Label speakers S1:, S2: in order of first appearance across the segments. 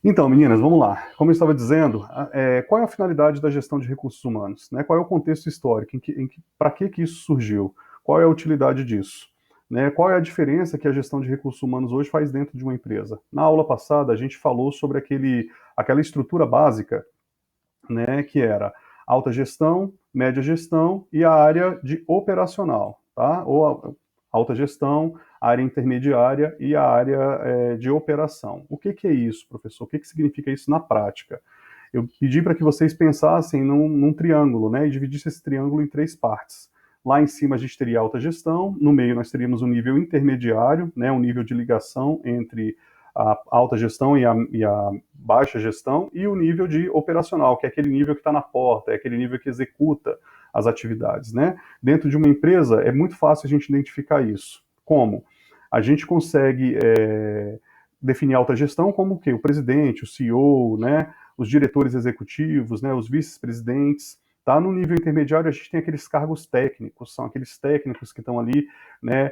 S1: Então, meninas, vamos lá. Como eu estava dizendo, qual é a finalidade da gestão de recursos humanos? Né? Qual é o contexto histórico? Para que isso surgiu? Qual é a utilidade disso? Né? Qual é a diferença que a gestão de recursos humanos hoje faz dentro de uma empresa? Na aula passada, a gente falou sobre aquela estrutura básica, né, que era alta gestão, média gestão e a área de operacional, tá? Ou alta gestão, área intermediária e a área de operação. O que é isso, professor? O que significa isso na prática? Eu pedi para que vocês pensassem num triângulo, né, e dividissem esse triângulo em três partes. Lá em cima a gente teria alta gestão, no meio nós teríamos um nível intermediário, né, um nível de ligação entre a alta gestão e a baixa gestão, e o nível de operacional, que é aquele nível que está na porta, é aquele nível que executa as atividades. Né? Dentro de uma empresa é muito fácil a gente identificar isso. Como? A gente consegue definir alta gestão como o quê? O presidente, o CEO, né? Os diretores executivos, né? Os vice-presidentes. Tá? No nível intermediário, a gente tem aqueles cargos técnicos, são aqueles técnicos que estão ali, né,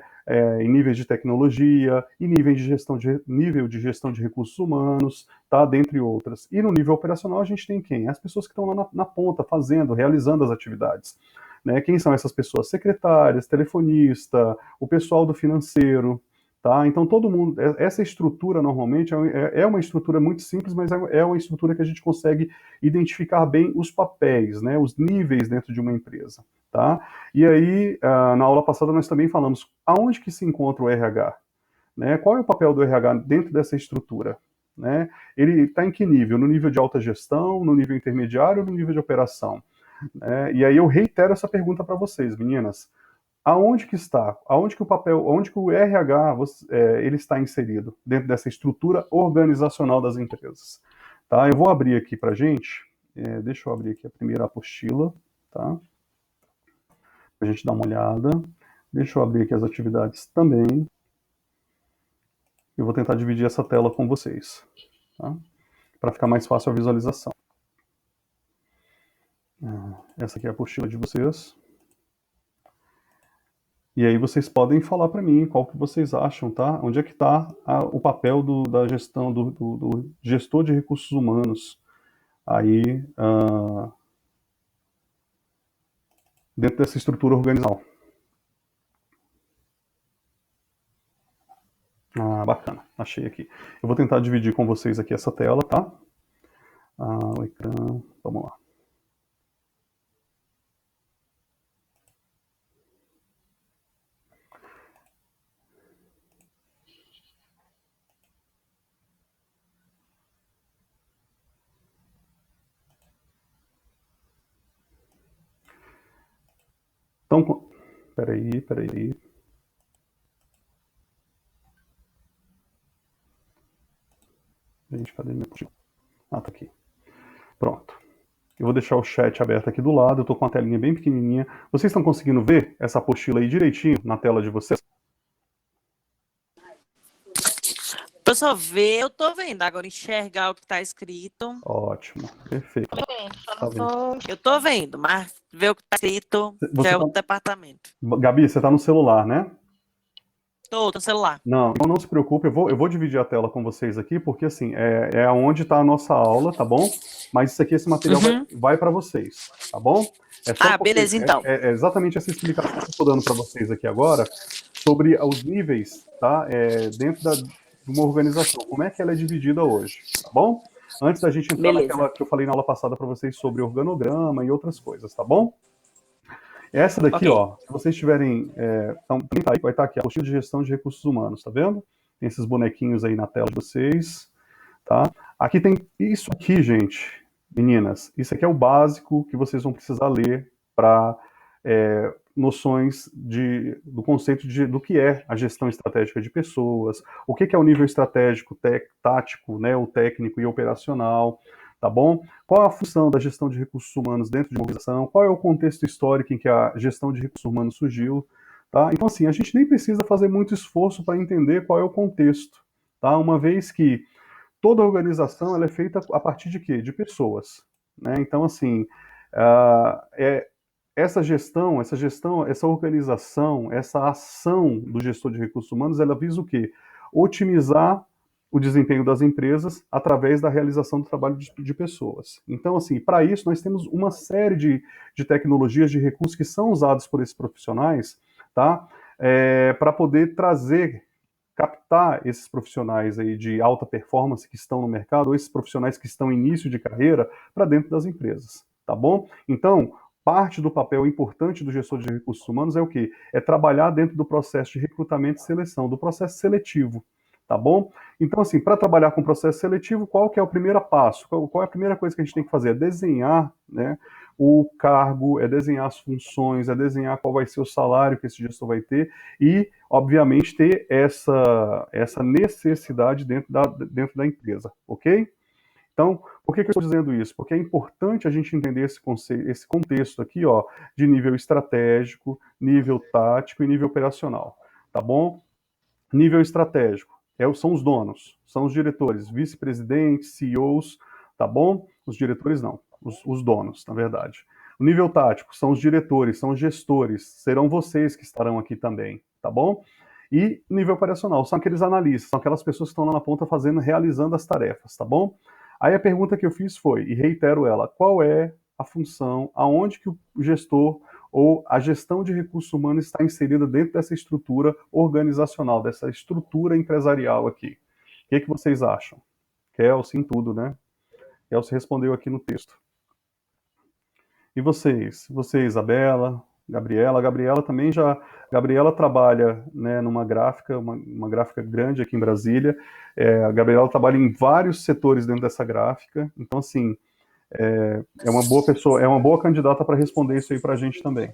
S1: em níveis de tecnologia, e nível de gestão de recursos humanos, tá? Dentre outras. E no nível operacional, a gente tem quem? As pessoas que estão lá na ponta, fazendo, realizando as atividades. Né? Quem são essas pessoas? Secretárias, telefonista, o pessoal do financeiro. Tá? Então, todo mundo, essa estrutura normalmente é uma estrutura muito simples, mas é uma estrutura que a gente consegue identificar bem os papéis, né, os níveis dentro de uma empresa. Tá? E aí, na aula passada, nós também falamos aonde que se encontra o RH. Né? Qual é o papel do RH dentro dessa estrutura? Né? Ele está em que nível? No nível de alta gestão, no nível intermediário ou no nível de operação? Né? E aí eu reitero essa pergunta para vocês, meninas. Aonde que está? Aonde que o papel, aonde que o RH ele está inserido dentro dessa estrutura organizacional das empresas? Tá? Eu vou abrir aqui para gente. Deixa eu abrir aqui a primeira apostila, tá? Para a gente dar uma olhada. Deixa eu abrir aqui as atividades também. Eu vou tentar dividir essa tela com vocês, tá? Para ficar mais fácil a visualização. Essa aqui é a apostila de vocês. E aí vocês podem falar para mim qual que vocês acham, tá? Onde é que está o papel da gestão, do gestor de recursos humanos aí dentro dessa estrutura organizacional. Bacana, achei aqui. Eu vou tentar dividir com vocês aqui essa tela, tá? O ecrã, vamos lá. Então, peraí. Gente, cadê minha apostila? Tá aqui. Pronto. Eu vou deixar o chat aberto aqui do lado, eu tô com uma telinha bem pequenininha. Vocês estão conseguindo ver essa apostila aí direitinho na tela de vocês?
S2: Pessoal, ver, eu tô vendo. Agora enxergar o que tá escrito.
S1: Ótimo, perfeito. Tá vendo?
S2: Eu tô vendo, mas ver o que tá escrito já
S1: Você
S2: é
S1: tá...
S2: outro departamento.
S1: Gabi, você tá no celular, né?
S2: Tô no celular.
S1: Não, então não se preocupe, eu vou dividir a tela com vocês aqui, porque assim, é onde está a nossa aula, tá bom? Mas isso aqui, esse material
S2: Uhum.
S1: vai para vocês, tá bom? É só
S2: Ah,
S1: porque
S2: beleza, então.
S1: é exatamente essa explicação que eu estou dando para vocês aqui agora sobre os níveis, tá? Dentro de uma organização, como é que ela é dividida hoje, tá bom? Antes da gente entrar
S2: Beleza.
S1: naquela que eu falei na aula passada para vocês sobre organograma e outras coisas, tá bom? Essa daqui,
S2: Ok.
S1: ó, se vocês tiverem. Então, tá aí, vai estar aqui, a apostila de gestão de recursos humanos, tá vendo? Tem esses bonequinhos aí na tela de vocês, tá? Aqui tem isso aqui, gente, meninas. Isso aqui é o básico que vocês vão precisar ler para noções do conceito do que é a gestão estratégica de pessoas, o que é o nível estratégico, tático, né, o técnico e operacional, tá bom? Qual a função da gestão de recursos humanos dentro de uma organização? Qual é o contexto histórico em que a gestão de recursos humanos surgiu? Tá? Então, assim, a gente nem precisa fazer muito esforço para entender qual é o contexto, tá? Uma vez que toda organização ela é feita a partir de quê? De pessoas, né? Então, assim, uh, é, essa organização, essa ação do gestor de recursos humanos, ela visa o quê? Otimizar o desempenho das empresas através da realização do trabalho de pessoas. Então, assim, para isso nós temos uma série de tecnologias, de recursos que são usados por esses profissionais, tá? Para poder captar esses profissionais aí de alta performance que estão no mercado, ou esses profissionais que estão em início de carreira, para dentro das empresas, tá bom? Então, parte do papel importante do gestor de recursos humanos é o quê? É trabalhar dentro do processo de recrutamento e seleção, do processo seletivo, tá bom? Então, assim, para trabalhar com processo seletivo, qual que é o primeiro passo? Qual é a primeira coisa que a gente tem que fazer? É desenhar, né, o cargo, é desenhar as funções, é desenhar qual vai ser o salário que esse gestor vai ter e, obviamente, ter essa necessidade dentro da empresa, ok? Então, por que eu estou dizendo isso? Porque é importante a gente entender esse contexto aqui, ó, de nível estratégico, nível tático e nível operacional, tá bom? Nível estratégico são os donos, são os diretores, vice-presidentes, CEOs, tá bom? Os diretores não, os donos, na verdade. O nível tático são os diretores, são os gestores, serão vocês que estarão aqui também, tá bom? E nível operacional são aqueles analistas, são aquelas pessoas que estão lá na ponta realizando as tarefas, tá bom? Aí a pergunta que eu fiz foi, e reitero ela, qual é a função, aonde que o gestor ou a gestão de recursos humanos está inserida dentro dessa estrutura organizacional, dessa estrutura empresarial aqui? O que vocês acham? Kelsey, em tudo, né? Kelsey respondeu aqui no texto. E vocês? Você, Isabela, Gabriela? A Gabriela também Gabriela trabalha, né, numa gráfica, uma gráfica grande aqui em Brasília. A Gabriela trabalha em vários setores dentro dessa gráfica. Então, assim, é uma boa pessoa, é uma boa candidata para responder isso aí para a gente também.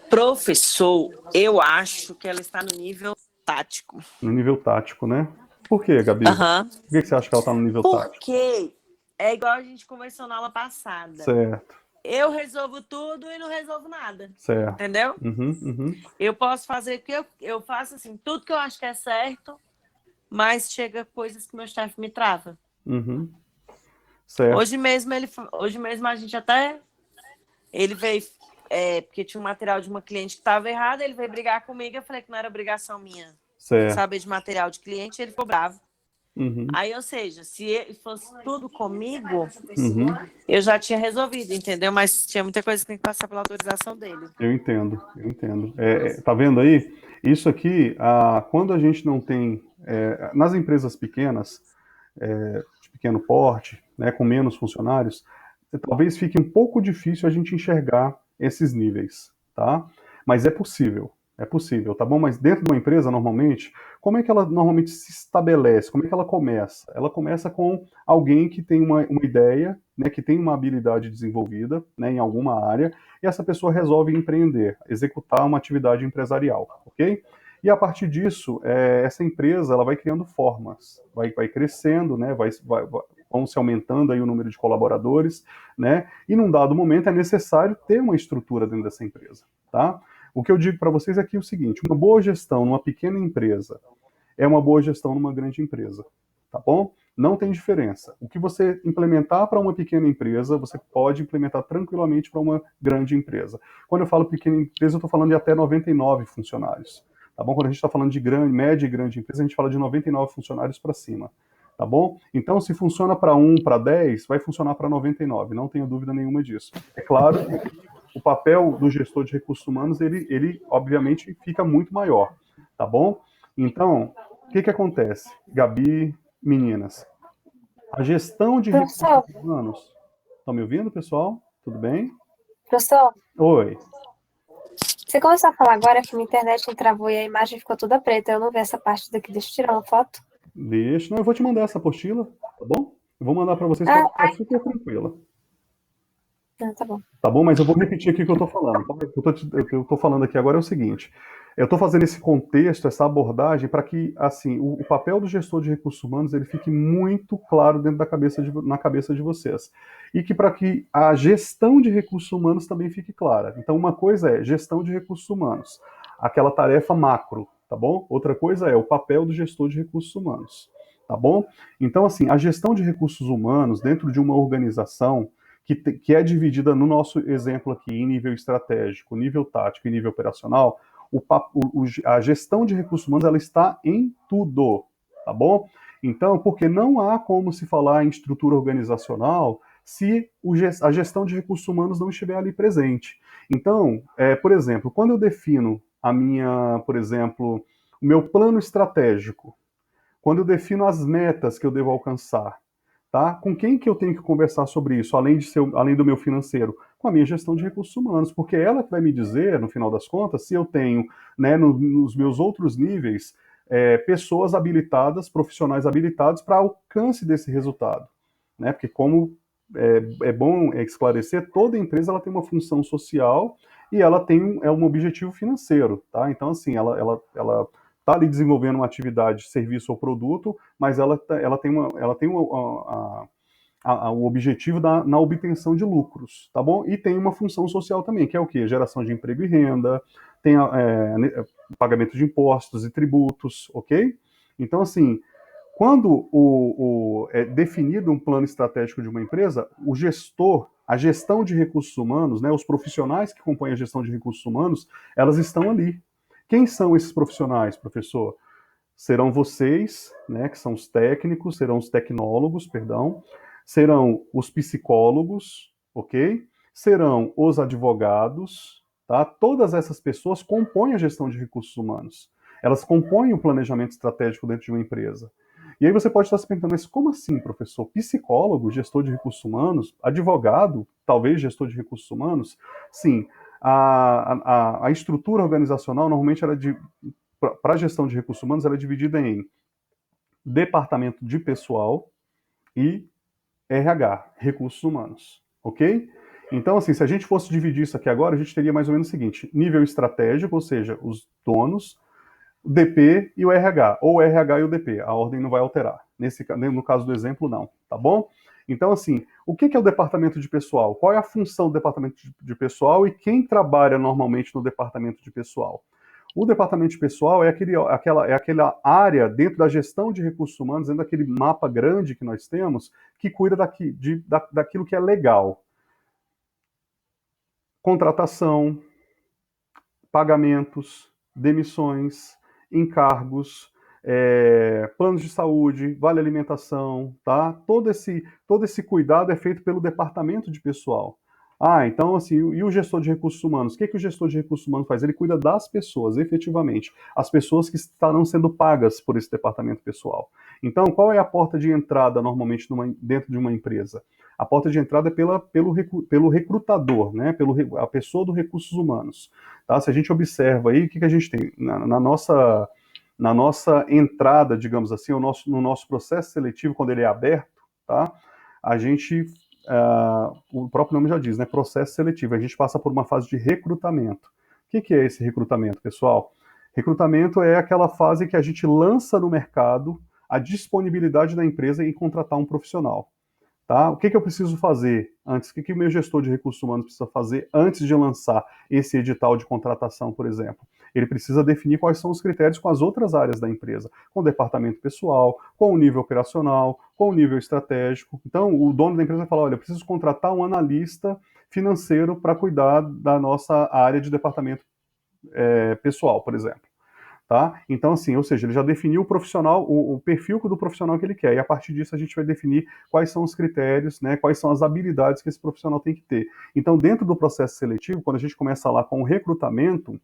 S2: Professor, eu acho que ela está no nível tático.
S1: No nível tático, né? Por quê, Gabi? Por que você acha que ela está no nível tático?
S2: Porque é igual a gente conversou na aula passada.
S1: Certo.
S2: Eu resolvo tudo e não resolvo nada.
S1: Certo.
S2: Entendeu?
S1: Uhum.
S2: Eu posso fazer o que eu faço, assim, tudo que eu acho que é certo, mas chega coisas que meu chefe me trava.
S1: Uhum. Certo.
S2: Hoje mesmo a gente até... Ele veio... porque tinha um material de uma cliente que estava errado, ele veio brigar comigo, eu falei que não era obrigação minha saber de material de cliente, ele ficou bravo.
S1: Uhum.
S2: Aí, ou seja, se fosse tudo comigo, eu já tinha resolvido, entendeu? Mas tinha muita coisa que tem que passar pela autorização dele.
S1: Eu entendo. Tá vendo aí? Isso aqui, quando a gente não tem... nas empresas pequenas, de pequeno porte, né, com menos funcionários, talvez fique um pouco difícil a gente enxergar esses níveis, tá? Mas é possível, tá bom? Mas dentro de uma empresa, normalmente, como é que ela normalmente se estabelece? Como é que ela começa? Ela começa com alguém que tem uma ideia, né, que tem uma habilidade desenvolvida, né, em alguma área, e essa pessoa resolve empreender, executar uma atividade empresarial, ok? E a partir disso, essa empresa ela vai criando formas, vai crescendo, né, vão se aumentando aí o número de colaboradores, né? E num dado momento é necessário ter uma estrutura dentro dessa empresa, tá? O que eu digo para vocês aqui é o seguinte: uma boa gestão numa pequena empresa é uma boa gestão numa grande empresa, tá bom? Não tem diferença. O que você implementar para uma pequena empresa, você pode implementar tranquilamente para uma grande empresa. Quando eu falo pequena empresa, eu estou falando de até 99 funcionários, tá bom? Quando a gente está falando de média e grande empresa, a gente fala de 99 funcionários para cima. Tá bom? Então, se funciona para 1, para 10, vai funcionar para 99, não tenho dúvida nenhuma disso. É claro que o papel do gestor de recursos humanos, ele obviamente fica muito maior, tá bom? Então, o que acontece? Gabi, meninas, a gestão de recursos humanos... Estão me ouvindo, pessoal? Tudo bem?
S3: Professor?
S1: Oi.
S3: Você começou a falar agora que minha internet travou e a imagem ficou toda preta. Eu não vi essa parte daqui. Deixa eu tirar uma foto.
S1: Não, eu vou te mandar essa apostila, tá bom? Eu vou mandar para vocês para ficar super tranquila.
S3: Tá bom.
S1: Tá bom, mas eu vou repetir aqui o que eu estou falando. O que eu estou falando aqui agora é o seguinte: eu estou fazendo esse contexto, essa abordagem, para que assim o papel do gestor de recursos humanos ele fique muito claro dentro na cabeça de vocês. E que para que a gestão de recursos humanos também fique clara. Então, uma coisa é gestão de recursos humanos, aquela tarefa macro, tá bom? Outra coisa é o papel do gestor de recursos humanos, tá bom? Então, assim, a gestão de recursos humanos dentro de uma organização que é dividida no nosso exemplo aqui em nível estratégico, nível tático e nível operacional, A gestão de recursos humanos, ela está em tudo, tá bom? Então, porque não há como se falar em estrutura organizacional se a gestão de recursos humanos não estiver ali presente. Então, por exemplo, quando eu defino por exemplo, o meu plano estratégico, quando eu defino as metas que eu devo alcançar, tá? Com quem que eu tenho que conversar sobre isso, além do meu financeiro? Com a minha gestão de recursos humanos, porque é ela que vai me dizer, no final das contas, se eu tenho, né, nos meus outros níveis, pessoas habilitadas, profissionais habilitados para alcance desse resultado, né? Porque como é bom esclarecer, toda empresa ela tem uma função social e ela tem um objetivo financeiro, tá? Então, assim, ela está ali desenvolvendo uma atividade, serviço ou produto, mas ela tem o objetivo na obtenção de lucros, tá bom? E tem uma função social também, que é o quê? Geração de emprego e renda, tem pagamento de impostos e tributos, ok? Então, assim, quando é definido um plano estratégico de uma empresa, o gestor, a gestão de recursos humanos, né, os profissionais que compõem a gestão de recursos humanos, elas estão ali. Quem são esses profissionais, professor? Serão vocês, né, que são os técnicos, serão os tecnólogos, perdão, serão os psicólogos, ok? Serão os advogados, tá? Todas essas pessoas compõem a gestão de recursos humanos. Elas compõem o planejamento estratégico dentro de uma empresa. E aí você pode estar se perguntando, mas como assim, professor? Psicólogo, gestor de recursos humanos, advogado, talvez gestor de recursos humanos? Sim, a estrutura organizacional normalmente era para a gestão de recursos humanos, ela é dividida em departamento de pessoal e RH, recursos humanos, ok? Então, assim, se a gente fosse dividir isso aqui agora, a gente teria mais ou menos o seguinte: nível estratégico, ou seja, os donos, o DP e o RH, ou o RH e o DP, a ordem não vai alterar. No caso do exemplo, não, tá bom? Então, assim, o que é o departamento de pessoal? Qual é a função do departamento de pessoal e quem trabalha normalmente no departamento de pessoal? O departamento de pessoal é aquela área dentro da gestão de recursos humanos, dentro daquele mapa grande que nós temos, que cuida daquilo que é legal. Contratação, pagamentos, demissões, encargos, planos de saúde, vale alimentação, tá? Todo esse cuidado é feito pelo departamento de pessoal. Então, assim, e o gestor de recursos humanos? O que o gestor de recursos humanos faz? Ele cuida das pessoas, efetivamente. As pessoas que estarão sendo pagas por esse departamento pessoal. Então, qual é a porta de entrada, normalmente, dentro de uma empresa? A porta de entrada é pelo recrutador, né? A pessoa do recursos humanos. Tá? Se a gente observa aí, o que a gente tem? Na nossa entrada, digamos assim, no nosso processo seletivo, quando ele é aberto, tá? A gente, o próprio nome já diz, né? Processo seletivo. A gente passa por uma fase de recrutamento. O que é esse recrutamento, pessoal? Recrutamento é aquela fase que a gente lança no mercado a disponibilidade da empresa em contratar um profissional. Tá? O que eu preciso fazer antes? O que o meu gestor de recursos humanos precisa fazer antes de lançar esse edital de contratação, por exemplo? Ele precisa definir quais são os critérios com as outras áreas da empresa, com o departamento pessoal, com o nível operacional, com o nível estratégico. Então, o dono da empresa vai falar, olha, eu preciso contratar um analista financeiro para cuidar da nossa área de departamento pessoal, por exemplo. Tá? Então, assim, ou seja, ele já definiu o profissional, o perfil do profissional que ele quer, e a partir disso a gente vai definir quais são os critérios, né, quais são as habilidades que esse profissional tem que ter. Então, dentro do processo seletivo, quando a gente começa lá com o recrutamento,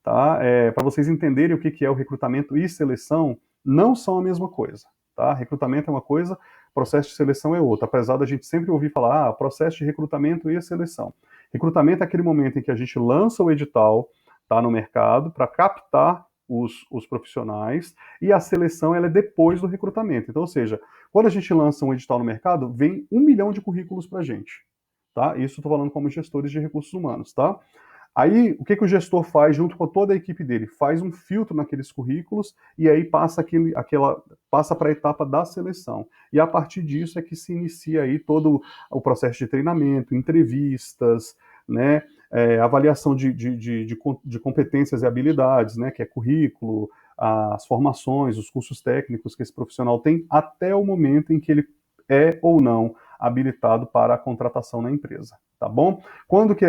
S1: tá, para vocês entenderem o que é o recrutamento e seleção, não são a mesma coisa. Tá? Recrutamento é uma coisa, processo de seleção é outra, apesar da gente sempre ouvir falar, processo de recrutamento e seleção. Recrutamento é aquele momento em que a gente lança o edital, tá, no mercado, para captar os profissionais, e a seleção ela é depois do recrutamento. Então, ou seja, quando a gente lança um edital no mercado, vem 1 milhão de currículos para a gente. Tá? Isso estou falando como gestores de recursos humanos. Tá? Aí, o que o gestor faz junto com toda a equipe dele? Faz um filtro naqueles currículos e aí passa para a etapa da seleção. E a partir disso é que se inicia aí todo o processo de treinamento, entrevistas, né, avaliação de competências e habilidades, né, que é currículo, as formações, os cursos técnicos que esse profissional tem, até o momento em que ele é ou não habilitado para a contratação na empresa, tá bom? Quando que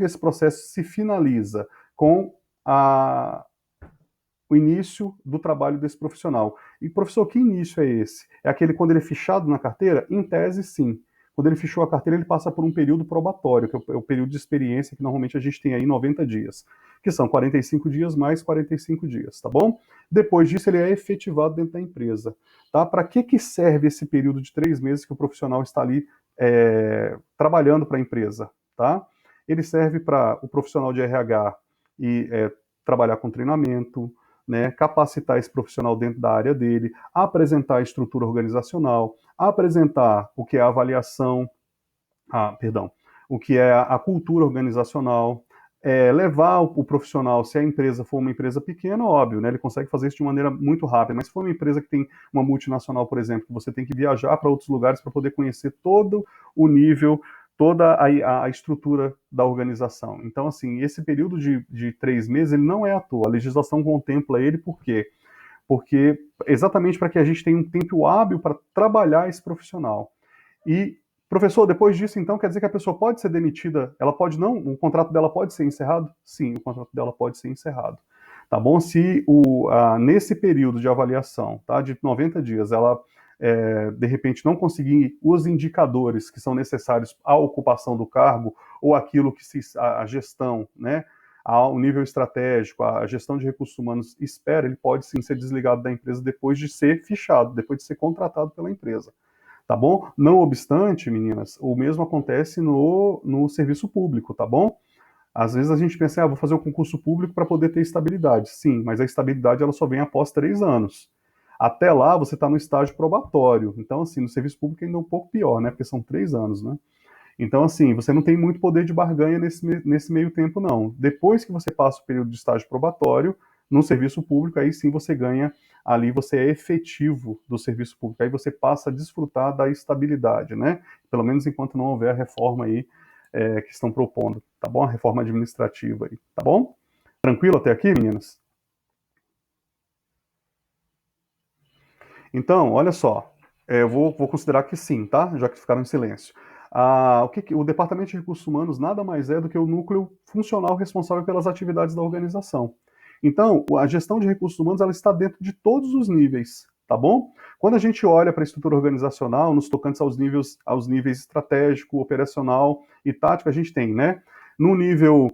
S1: esse processo se finaliza? Com o início do trabalho desse profissional. E, professor, que início é esse? É aquele quando ele é fichado na carteira? Em tese, sim. Quando ele fichou a carteira, ele passa por um período probatório, que é o período de experiência que normalmente a gente tem aí 90 dias, que são 45 dias mais 45 dias, tá bom? Depois disso, ele é efetivado dentro da empresa, tá? Para que serve esse período de 3 meses que o profissional está ali trabalhando para a empresa, tá? Ele serve para o profissional de RH trabalhar com treinamento, né, capacitar esse profissional dentro da área dele, apresentar a estrutura organizacional, apresentar o que é a avaliação, o que é a cultura organizacional, levar o profissional, se a empresa for uma empresa pequena, óbvio, né, ele consegue fazer isso de maneira muito rápida, mas se for uma empresa que tem uma multinacional, por exemplo, que você tem que viajar para outros lugares para poder conhecer todo o nível, toda a estrutura da organização. Então, assim, esse período de 3 meses, ele não é à toa. A legislação contempla ele por quê? Porque exatamente para que a gente tenha um tempo hábil para trabalhar esse profissional. E, professor, depois disso, então, quer dizer que a pessoa pode ser demitida? Ela pode não? O contrato dela pode ser encerrado? Sim, o contrato dela pode ser encerrado. Tá bom? Se nesse período de avaliação, tá, de 90 dias, ela de repente não conseguir os indicadores que são necessários à ocupação do cargo ou aquilo que a gestão, né, ao nível estratégico, a gestão de recursos humanos espera, ele pode sim ser desligado da empresa depois de ser fichado, depois de ser contratado pela empresa. Tá bom? Não obstante, meninas, o mesmo acontece no serviço público, tá bom? Às vezes a gente pensa, vou fazer um concurso público para poder ter estabilidade. Sim, mas a estabilidade ela só vem após 3 anos. Até lá, você está no estágio probatório. Então, assim, no serviço público ainda é um pouco pior, né? Porque são 3 anos, né? Então, assim, você não tem muito poder de barganha nesse meio tempo, não. Depois que você passa o período de estágio probatório, no serviço público, aí sim você ganha, ali você é efetivo do serviço público. Aí você passa a desfrutar da estabilidade, né? Pelo menos enquanto não houver a reforma aí que estão propondo, tá bom? A reforma administrativa aí, tá bom? Tranquilo até aqui, meninas? Então, olha só, eu vou considerar que sim, tá? Já que ficaram em silêncio. O Departamento de Recursos Humanos nada mais é do que o núcleo funcional responsável pelas atividades da organização. Então, a gestão de recursos humanos ela está dentro de todos os níveis, tá bom? Quando a gente olha para a estrutura organizacional, nos tocantes aos níveis estratégico, operacional e tático, a gente tem, né? No nível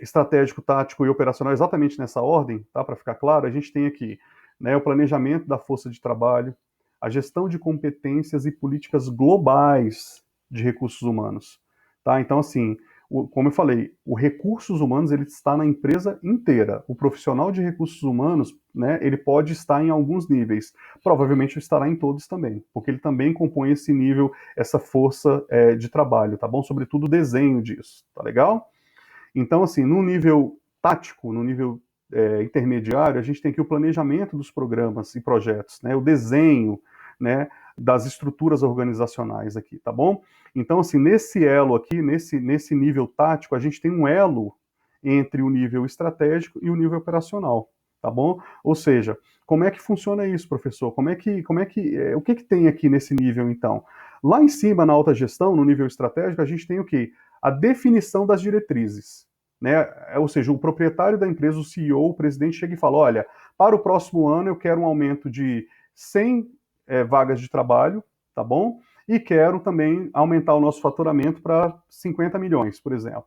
S1: estratégico, tático e operacional, exatamente nessa ordem, tá? Para ficar claro, a gente tem aqui, né, o planejamento da força de trabalho, a gestão de competências e políticas globais de recursos humanos, tá? Então, assim, como eu falei, o recursos humanos ele está na empresa inteira. O profissional de recursos humanos, né, ele pode estar em alguns níveis, provavelmente estará em todos também, porque ele também compõe esse nível, essa força de trabalho, tá bom? Sobretudo o desenho disso, tá legal? Então, assim, no nível tático, no nível intermediário, a gente tem aqui o planejamento dos programas e projetos, né, o desenho, né, das estruturas organizacionais aqui, tá bom? Então, assim, nesse elo aqui, nesse nível tático, a gente tem um elo entre o nível estratégico e o nível operacional, tá bom? Ou seja, como é que funciona isso, professor? O que tem aqui nesse nível, então? Lá em cima, na alta gestão, no nível estratégico, a gente tem o quê? A definição das diretrizes, né? Ou seja, o proprietário da empresa, o CEO, o presidente chega e fala, olha, para o próximo ano eu quero um aumento de 100 vagas de trabalho, tá bom? E quero também aumentar o nosso faturamento para 50 milhões, por exemplo.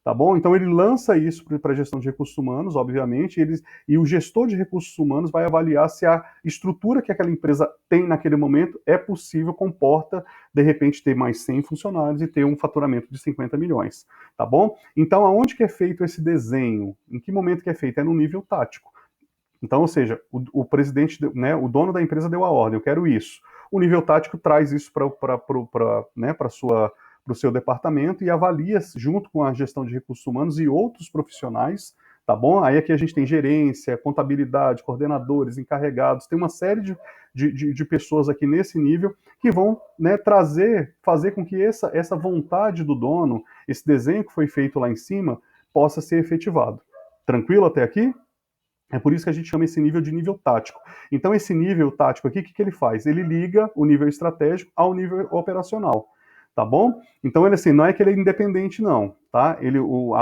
S1: Tá bom? Então ele lança isso para a gestão de recursos humanos, obviamente, e o gestor de recursos humanos vai avaliar se a estrutura que aquela empresa tem naquele momento é possível, comporta, de repente, ter mais 100 funcionários e ter um faturamento de 50 milhões. Tá bom? Então, aonde que é feito esse desenho? Em que momento que é feito? É no nível tático. Então, ou seja, o presidente, né, o dono da empresa deu a ordem, eu quero isso. O nível tático traz isso para o seu departamento e avalia junto com a gestão de recursos humanos e outros profissionais, tá bom? Aí aqui a gente tem gerência, contabilidade, coordenadores, encarregados, tem uma série de pessoas aqui nesse nível que vão, né, fazer com que essa vontade do dono, esse desenho que foi feito lá em cima, possa ser efetivado. Tranquilo até aqui? É por isso que a gente chama esse nível de nível tático. Então, esse nível tático aqui, o que ele faz? Ele liga o nível estratégico ao nível operacional. tá bom? Então, ele assim, não é que ele é independente, não, tá?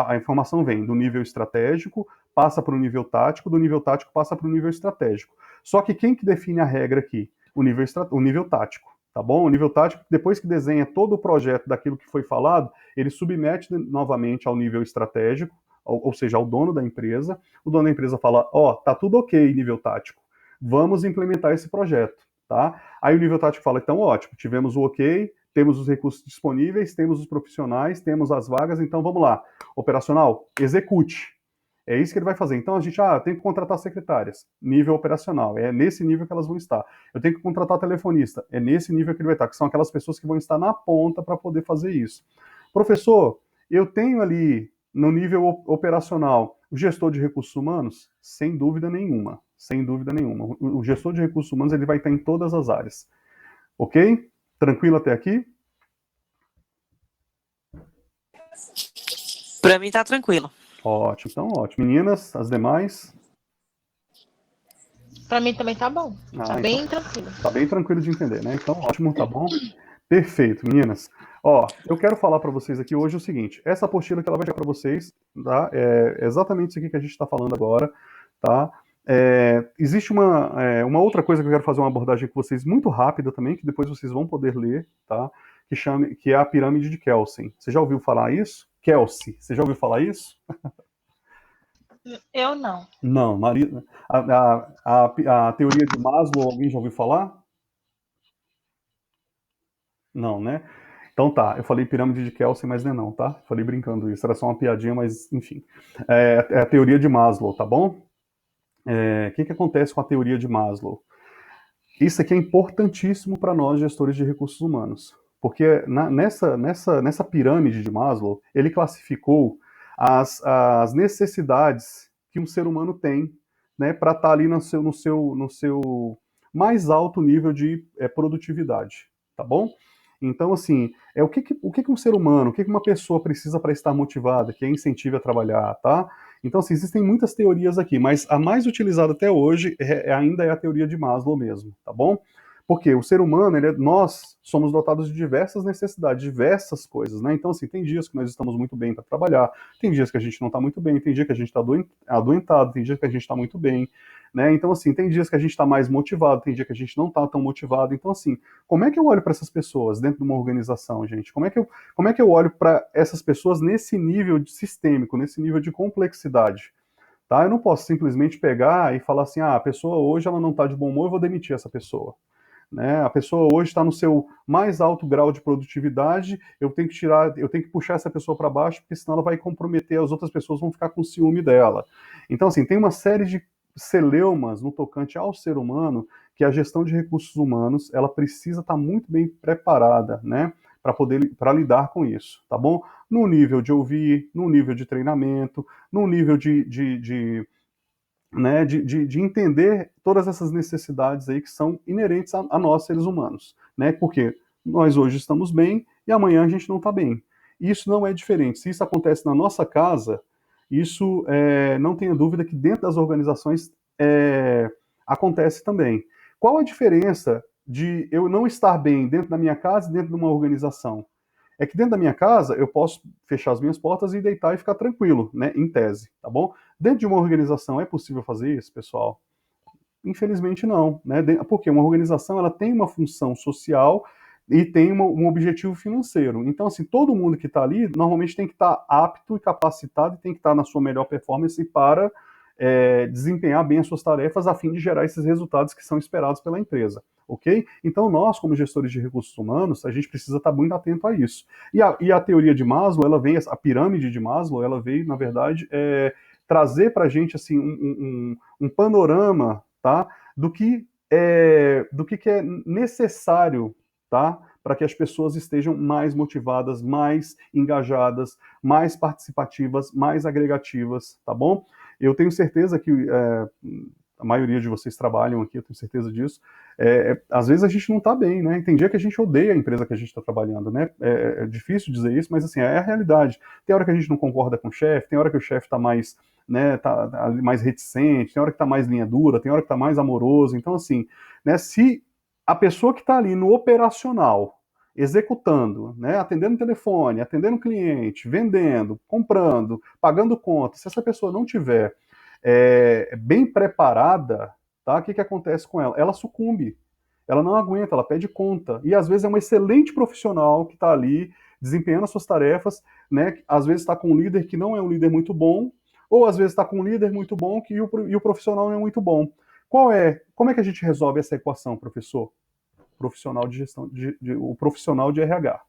S1: A informação vem do nível estratégico, passa para o nível tático, do nível tático passa para o nível estratégico. Só que quem que define a regra aqui? O nível tático, tá bom? O nível tático, depois que desenha todo o projeto daquilo que foi falado, ele submete novamente ao nível estratégico, ou seja, ao dono da empresa. O dono da empresa fala, tá tudo ok, nível tático, vamos implementar esse projeto, tá? Aí o nível tático fala, então ótimo, tivemos o ok, temos os recursos disponíveis, temos os profissionais, temos as vagas, então vamos lá. Operacional, execute. É isso que ele vai fazer. Então a gente, tem que contratar secretárias, nível operacional, é nesse nível que elas vão estar. Eu tenho que contratar telefonista, é nesse nível que ele vai estar, que são aquelas pessoas que vão estar na ponta para poder fazer isso. Professor, eu tenho ali no nível operacional o gestor de recursos humanos? Sem dúvida nenhuma, sem dúvida nenhuma. O gestor de recursos humanos ele vai estar em todas as áreas. Ok? Tranquilo até aqui?
S2: Para mim tá tranquilo.
S1: Ótimo, então ótimo. Meninas, as demais?
S4: Para mim também tá bom. Tá bem tranquilo.
S1: Tá bem tranquilo de entender, né? Então, ótimo, tá bom? Perfeito, meninas. Eu quero falar para vocês aqui hoje o seguinte: essa apostila que ela vai chegar para vocês, tá? É exatamente isso aqui que a gente está falando agora, tá? Existe uma outra coisa que eu quero fazer uma abordagem com vocês muito rápida também, que depois vocês vão poder ler, tá? Que é a pirâmide de Kelsen. Você já ouviu falar isso? Kelsey, você já ouviu falar isso?
S4: Eu não.
S1: Não, Maria. A teoria de Maslow, alguém já ouviu falar? Não, né? Então tá, eu falei pirâmide de Kelsen, mas não, tá? Falei brincando isso, era só uma piadinha, mas enfim. É a teoria de Maslow, tá bom? O que acontece com a teoria de Maslow? Isso aqui é importantíssimo para nós, gestores de recursos humanos, porque nessa pirâmide de Maslow, ele classificou as necessidades que um ser humano tem, né, para estar ali no seu mais alto nível de produtividade, tá bom? Então, assim, o que um ser humano, o que uma pessoa precisa para estar motivada, que a incentive a trabalhar, tá? Então, assim, existem muitas teorias aqui, mas a mais utilizada até hoje ainda é a teoria de Maslow mesmo, tá bom? Porque o ser humano, nós somos dotados de diversas necessidades, diversas coisas, né? Então, assim, tem dias que nós estamos muito bem para trabalhar, tem dias que a gente não está muito bem, tem dia que a gente está adoentado, tem dia que a gente está muito bem, né? Então, assim, tem dias que a gente está mais motivado, tem dia que a gente não está tão motivado. Então, assim, como é que eu olho para essas pessoas dentro de uma organização, gente? Como é que eu olho para essas pessoas nesse nível sistêmico, nesse nível de complexidade? Tá? Eu não posso simplesmente pegar e falar assim, a pessoa hoje ela não está de bom humor, eu vou demitir essa pessoa. Né? A pessoa hoje está no seu mais alto grau de produtividade, eu tenho que puxar essa pessoa para baixo, porque senão ela vai comprometer, as outras pessoas vão ficar com ciúme dela. Então, assim, tem uma série de celeumas no tocante ao ser humano que a gestão de recursos humanos ela precisa estar muito bem preparada, né, para lidar com isso, tá bom? No nível de ouvir, no nível de treinamento, no nível de entender todas essas necessidades aí que são inerentes a nós, seres humanos, né? Porque nós hoje estamos bem e amanhã a gente não está bem. Isso não é diferente. Se isso acontece na nossa casa, isso não tenha dúvida que dentro das organizações acontece também. Qual a diferença de eu não estar bem dentro da minha casa e dentro de uma organização? É que dentro da minha casa eu posso fechar as minhas portas e deitar e ficar tranquilo, né, em tese, tá bom? Dentro de uma organização é possível fazer isso, pessoal? Infelizmente não, né? Porque uma organização ela tem uma função social e tem um objetivo financeiro. Então, assim, todo mundo que está ali normalmente tem que estar apto e capacitado e tem que estar na sua melhor performance para desempenhar bem as suas tarefas a fim de gerar esses resultados que são esperados pela empresa, ok? Então nós, como gestores de recursos humanos, a gente precisa estar muito atento a isso. E a teoria de Maslow, a pirâmide de Maslow, ela veio, na verdade, trazer para a gente assim, um panorama, tá, do que é necessário, tá, para que as pessoas estejam mais motivadas, mais engajadas, mais participativas, mais agregativas, tá bom? Eu tenho certeza que a maioria de vocês trabalham aqui, eu tenho certeza disso. Às vezes a gente não está bem, né? Tem dia que a gente odeia a empresa que a gente está trabalhando, né? É difícil dizer isso, mas assim, é a realidade. Tem hora que a gente não concorda com o chefe, tem hora que o chefe está mais, né, tá mais reticente, tem hora que está mais linha dura, tem hora que está mais amoroso. Então, assim, né, se a pessoa que está ali no operacional, executando, né, atendendo telefone, atendendo cliente, vendendo, comprando, pagando conta, se essa pessoa não tiver bem preparada, tá, o que acontece com ela? Ela sucumbe, ela não aguenta, ela pede conta, e às vezes é um excelente profissional que está ali, desempenhando as suas tarefas, né, às vezes está com um líder que não é um líder muito bom, ou às vezes está com um líder muito bom e o profissional não é muito bom. Como é que a gente resolve essa equação, professor? Profissional de gestão, o profissional de RH.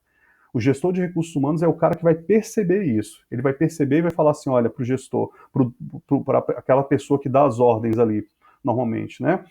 S1: O gestor de recursos humanos é o cara que vai perceber isso. Ele vai perceber e vai falar assim, olha, para o gestor, para aquela pessoa que dá as ordens ali, normalmente, né?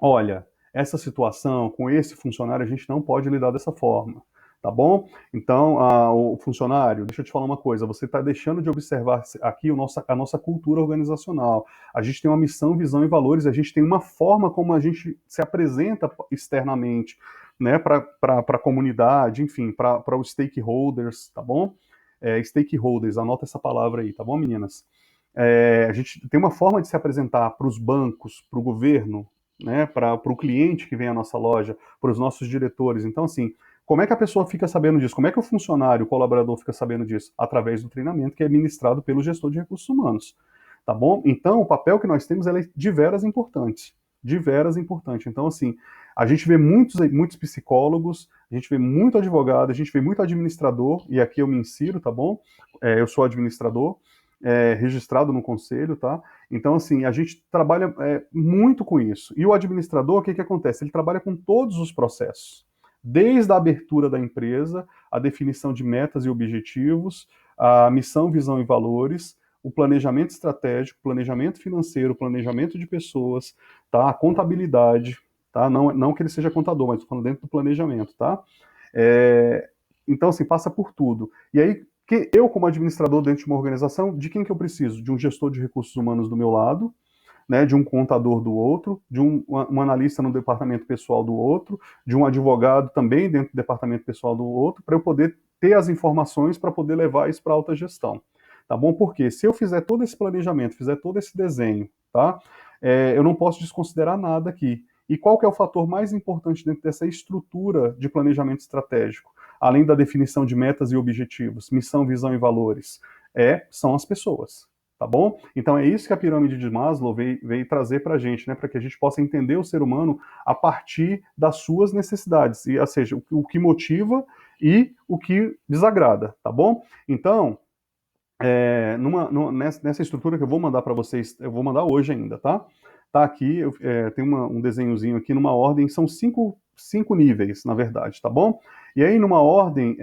S1: Olha, essa situação com esse funcionário a gente não pode lidar dessa forma, tá bom? Então, o funcionário, deixa eu te falar uma coisa, você está deixando de observar aqui a nossa cultura organizacional. A gente tem uma missão, visão e valores, a gente tem uma forma como a gente se apresenta externamente, né, para a comunidade, enfim, para os stakeholders, tá bom? Stakeholders, anota essa palavra aí, tá bom, meninas? A gente tem uma forma de se apresentar para os bancos, para o governo, né, para o cliente que vem à nossa loja, para os nossos diretores. Então, assim, como é que a pessoa fica sabendo disso? Como é que o funcionário, o colaborador fica sabendo disso? Através do treinamento que é ministrado pelo gestor de recursos humanos, tá bom? Então, o papel que nós temos é de veras importante. De veras importante. Então, assim, a gente vê muitos psicólogos, a gente vê muito advogado, a gente vê muito administrador, e aqui eu me insiro, tá bom? Eu sou administrador, registrado no conselho, tá? Então, assim, a gente trabalha muito com isso. E o administrador, o que acontece? Ele trabalha com todos os processos. Desde a abertura da empresa, a definição de metas e objetivos, a missão, visão e valores, o planejamento estratégico, planejamento financeiro, planejamento de pessoas, tá? A contabilidade, tá? Não que ele seja contador, mas estou falando dentro do planejamento, tá? Então, assim, passa por tudo. E aí, eu, como administrador dentro de uma organização, de quem que eu preciso? De um gestor de recursos humanos do meu lado, né, de um contador do outro, de um analista no departamento pessoal do outro, de um advogado também dentro do departamento pessoal do outro, para eu poder ter as informações para poder levar isso para a alta gestão. Tá bom? Porque se eu fizer todo esse planejamento, fizer todo esse desenho, tá? Eu não posso desconsiderar nada aqui. E qual que é o fator mais importante dentro dessa estrutura de planejamento estratégico? Além da definição de metas e objetivos, missão, visão e valores, são as pessoas, tá bom? Então é isso que a pirâmide de Maslow veio trazer para a gente, né, para que a gente possa entender o ser humano a partir das suas necessidades, ou seja, o que motiva e o que desagrada, tá bom? Então, nessa estrutura que eu vou mandar para vocês, eu vou mandar hoje ainda, tá? Tá aqui, tem um desenhozinho aqui numa ordem, são cinco níveis, na verdade, tá bom? E aí, numa ordem,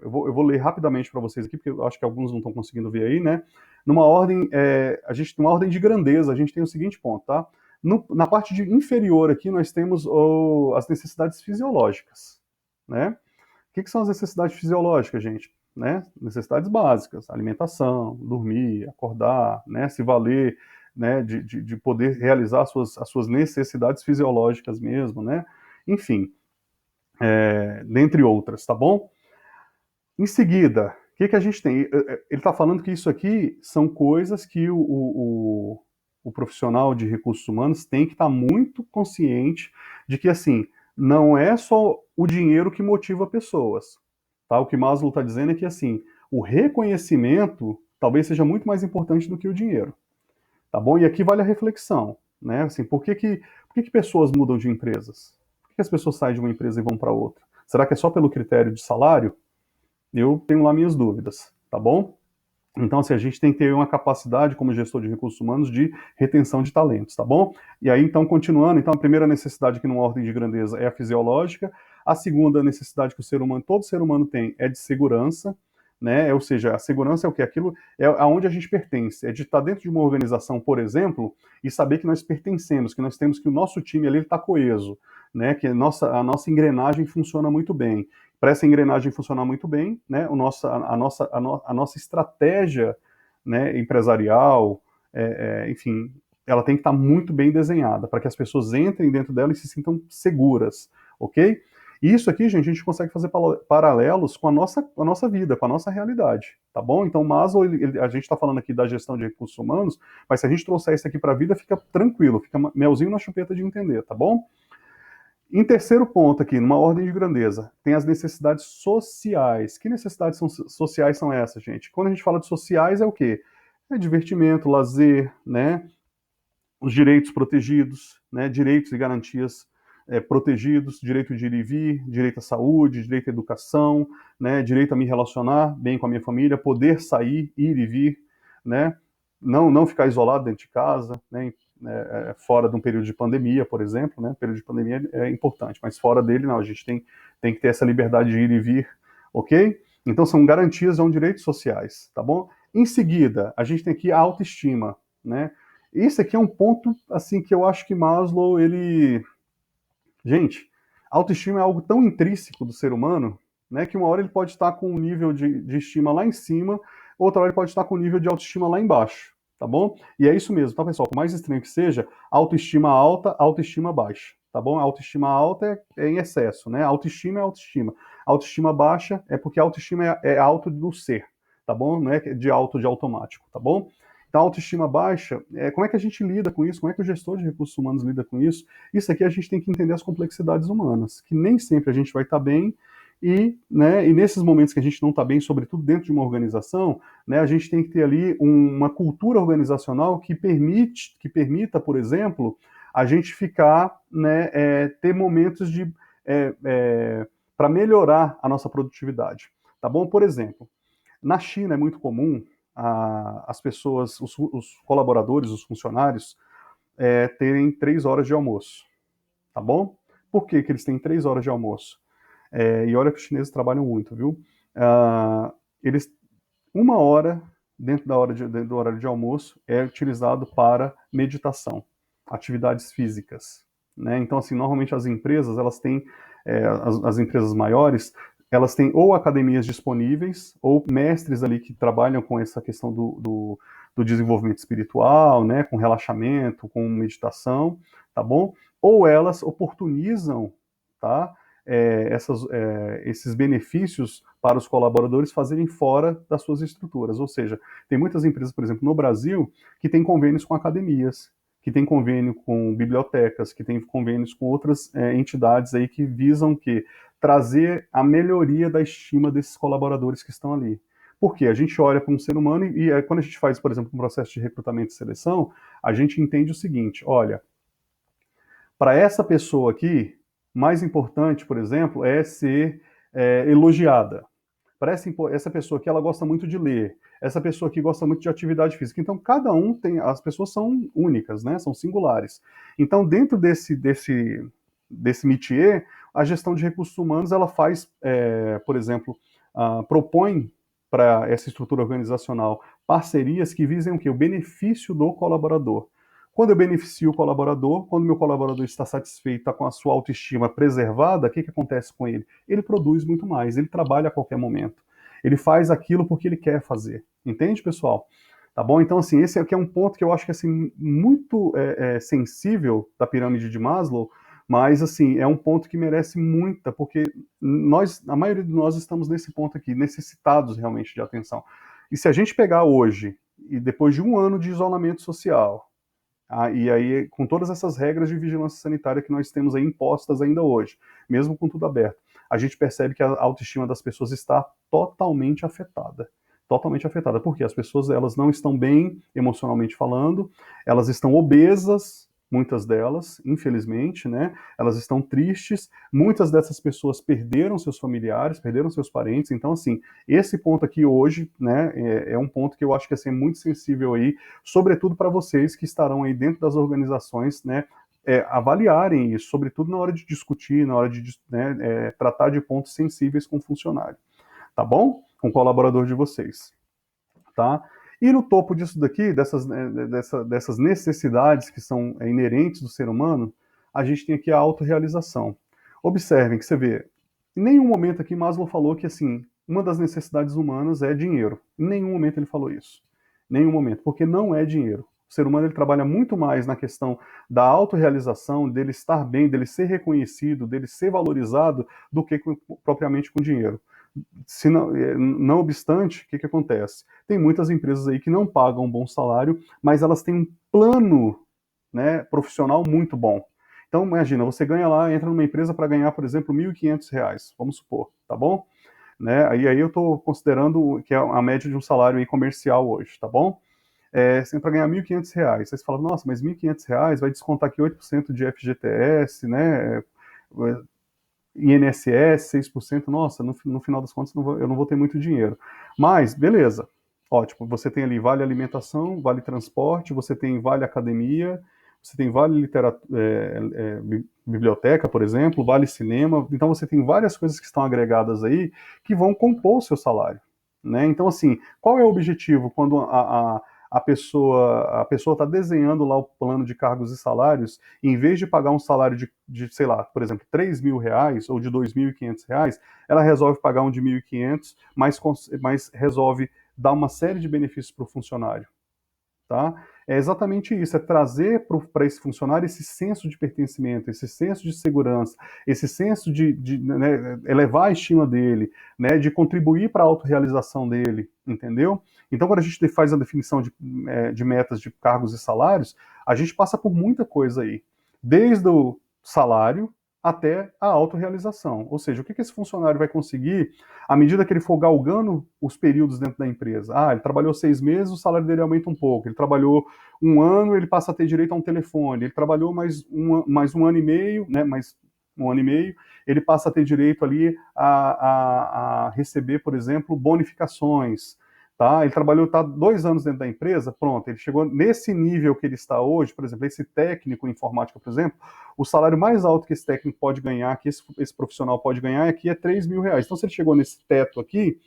S1: eu vou ler rapidamente para vocês aqui, porque eu acho que alguns não estão conseguindo ver aí, né? Numa ordem, a gente tem uma ordem de grandeza, a gente tem o seguinte ponto, tá? Na parte inferior aqui, nós temos as necessidades fisiológicas, né? O que são as necessidades fisiológicas, gente? Né? Necessidades básicas, alimentação, dormir, acordar, né? Se valer, né? De poder realizar as suas necessidades fisiológicas mesmo, né? Enfim, dentre outras, tá bom? Em seguida, o que a gente tem? Ele está falando que isso aqui são coisas que o profissional de recursos humanos tem que estar muito consciente de que, assim, não é só o dinheiro que motiva pessoas. Tá? O que Maslow está dizendo é que, assim, o reconhecimento talvez seja muito mais importante do que o dinheiro. Tá bom? E aqui vale a reflexão, né? Assim, por que pessoas mudam de empresas? Por que as pessoas saem de uma empresa e vão para outra? Será que é só pelo critério de salário? Eu tenho lá minhas dúvidas, tá bom? Então, assim, a gente tem que ter uma capacidade como gestor de recursos humanos de retenção de talentos, tá bom? E aí, então, continuando, então, a primeira necessidade aqui numa ordem de grandeza é a fisiológica, a segunda necessidade que todo ser humano tem é de segurança, né? Ou seja, a segurança é o que? Aquilo é aonde a gente pertence, é de estar dentro de uma organização, por exemplo, e saber que nós pertencemos, que nós temos que o nosso time ali está coeso, né? Que a nossa engrenagem funciona muito bem. Para essa engrenagem funcionar muito bem, né, a nossa estratégia, né, empresarial, enfim, ela tem que estar muito bem desenhada para que as pessoas entrem dentro dela e se sintam seguras, ok? E isso aqui, gente, a gente consegue fazer paralelos com a nossa vida, com a nossa realidade, tá bom? Então, Maslow, a gente está falando aqui da gestão de recursos humanos, mas se a gente trouxer isso aqui para a vida, fica tranquilo, fica melzinho na chupeta de entender, tá bom? Em terceiro ponto aqui, numa ordem de grandeza, tem as necessidades sociais. Que necessidades sociais são essas, gente? Quando a gente fala de sociais, é o quê? É divertimento, lazer, né? Os direitos protegidos, né? Direitos e garantias protegidos, direito de ir e vir, direito à saúde, direito à educação, né? Direito a me relacionar bem com a minha família, poder sair, ir e vir, né? Não ficar isolado dentro de casa, né? Fora de um período de pandemia, por exemplo, né? O período de pandemia é importante, mas fora dele, não, a gente tem que ter essa liberdade de ir e vir, ok? Então são garantias, são direitos sociais, tá bom? Em seguida, a gente tem aqui a autoestima, né? Esse aqui é um ponto, assim, que eu acho que Maslow, ele... Gente, autoestima é algo tão intrínseco do ser humano, né, que uma hora ele pode estar com um nível de estima lá em cima, outra hora ele pode estar com um nível de autoestima lá embaixo, tá bom? E é isso mesmo, tá, pessoal? Por mais estranho que seja, autoestima alta, autoestima baixa, tá bom? Autoestima alta é em excesso, né? Autoestima é autoestima. Autoestima baixa é porque autoestima é alto do ser, tá bom? Não é de automático, tá bom? Então, a autoestima baixa, como é que a gente lida com isso? Como é que o gestor de recursos humanos lida com isso? Isso aqui a gente tem que entender as complexidades humanas, que nem sempre a gente vai estar bem, e nesses momentos que a gente não está bem, sobretudo dentro de uma organização, né, a gente tem que ter ali uma cultura organizacional que permita, por exemplo, a gente ficar, ter momentos para melhorar a nossa produtividade. Tá bom? Por exemplo, na China é muito comum as pessoas, os colaboradores, os funcionários, terem 3 horas de almoço, tá bom? Por que eles têm 3 horas de almoço? E olha que os chineses trabalham muito, viu? Eles, 1 hora dentro do horário de almoço é utilizado para meditação, atividades físicas, né? Então, assim, normalmente as empresas, elas têm, as empresas maiores, elas têm ou academias disponíveis, ou mestres ali que trabalham com essa questão do desenvolvimento espiritual, né, com relaxamento, com meditação, tá bom? Ou elas oportunizam, tá, esses benefícios para os colaboradores fazerem fora das suas estruturas. Ou seja, tem muitas empresas, por exemplo, no Brasil, que têm convênios com academias, que têm convênio com bibliotecas, que têm convênios com outras entidades aí que visam que trazer a melhoria da estima desses colaboradores que estão ali. Porque a gente olha para um ser humano e quando a gente faz, por exemplo, um processo de recrutamento e seleção, a gente entende o seguinte, olha, para essa pessoa aqui, mais importante, por exemplo, é ser elogiada. Para essa pessoa aqui, ela gosta muito de ler. Essa pessoa aqui gosta muito de atividade física. Então, cada um tem... As pessoas são únicas, né? São singulares. Então, dentro desse métier, a gestão de recursos humanos, ela faz, por exemplo, propõe para essa estrutura organizacional parcerias que visem o quê? O benefício do colaborador. Quando eu beneficio o colaborador, quando meu colaborador está satisfeito, está com a sua autoestima preservada, o que acontece com ele? Ele produz muito mais, ele trabalha a qualquer momento. Ele faz aquilo porque ele quer fazer. Entende, pessoal? Tá bom? Então, assim, esse aqui é um ponto que eu acho que é assim, muito sensível da pirâmide de Maslow, mas, assim, é um ponto que merece muita, porque a maioria de nós estamos nesse ponto aqui, necessitados realmente de atenção. E se a gente pegar hoje, e depois de 1 ano de isolamento social, e aí, com todas essas regras de vigilância sanitária que nós temos aí impostas ainda hoje, mesmo com tudo aberto, a gente percebe que a autoestima das pessoas está totalmente afetada. Totalmente afetada, porque as pessoas, elas não estão bem emocionalmente falando, elas estão obesas, muitas delas, infelizmente, né? Elas estão tristes, muitas dessas pessoas perderam seus familiares, perderam seus parentes, então, assim, esse ponto aqui hoje, né, é um ponto que eu acho que assim, é muito sensível aí, sobretudo para vocês que estarão aí dentro das organizações, né, avaliarem isso, sobretudo na hora de discutir, na hora de tratar de pontos sensíveis com o funcionário, tá bom? Com o colaborador de vocês, tá? E no topo disso daqui, dessas necessidades que são inerentes do ser humano, a gente tem aqui a autorrealização. Observem que você vê, em nenhum momento aqui Maslow falou que assim, uma das necessidades humanas é dinheiro. Em nenhum momento ele falou isso. Nenhum momento, porque não é dinheiro. O ser humano ele trabalha muito mais na questão da autorrealização, dele estar bem, dele ser reconhecido, dele ser valorizado, do que propriamente com dinheiro. Não obstante, o que acontece? Tem muitas empresas aí que não pagam um bom salário, mas elas têm um plano, né, profissional muito bom. Então, imagina, você ganha lá, entra numa empresa para ganhar, por exemplo, R$ 1.500, vamos supor, tá bom? Né? Aí eu estou considerando que é a média de um salário aí comercial hoje, tá bom? Você para ganhar R$ 1.500. Aí você fala, nossa, mas R$ 1.500 vai descontar aqui 8% de FGTS, né? INSS, 6%, nossa, no final das contas eu não vou ter muito dinheiro. Mas, beleza, ótimo, você tem ali vale alimentação, vale transporte, você tem vale academia, você tem vale biblioteca, por exemplo, vale cinema, então você tem várias coisas que estão agregadas aí que vão compor o seu salário. Né? Então, assim, qual é o objetivo quando a pessoa está desenhando lá o plano de cargos e salários, em vez de pagar um salário sei lá, por exemplo, R$ 3.000 ou de R$ 2.500, ela resolve pagar um de 1.500, mas resolve dar uma série de benefícios para o funcionário. Tá? É exatamente isso, é trazer para esse funcionário esse senso de pertencimento, esse senso de segurança, esse senso de né, elevar a estima dele, né, de contribuir para a autorrealização dele, entendeu? Então, quando a gente faz a definição de metas de cargos e salários, a gente passa por muita coisa aí, desde o salário até a autorrealização. Ou seja, o que esse funcionário vai conseguir à medida que ele for galgando os períodos dentro da empresa. Ele trabalhou 6 meses, o salário dele aumenta um pouco. Ele trabalhou 1 ano, ele passa a ter direito a um telefone. Ele trabalhou mais um ano e meio, né, mais um ano e meio, ele passa a ter direito ali a receber, por exemplo, bonificações. Tá? Ele trabalhou 2 anos dentro da empresa, pronto, ele chegou nesse nível que ele está hoje, por exemplo, esse técnico em informática, por exemplo, o salário mais alto que esse técnico pode ganhar, que esse profissional pode ganhar aqui é R$ 3.000. Então, se ele chegou nesse teto aqui,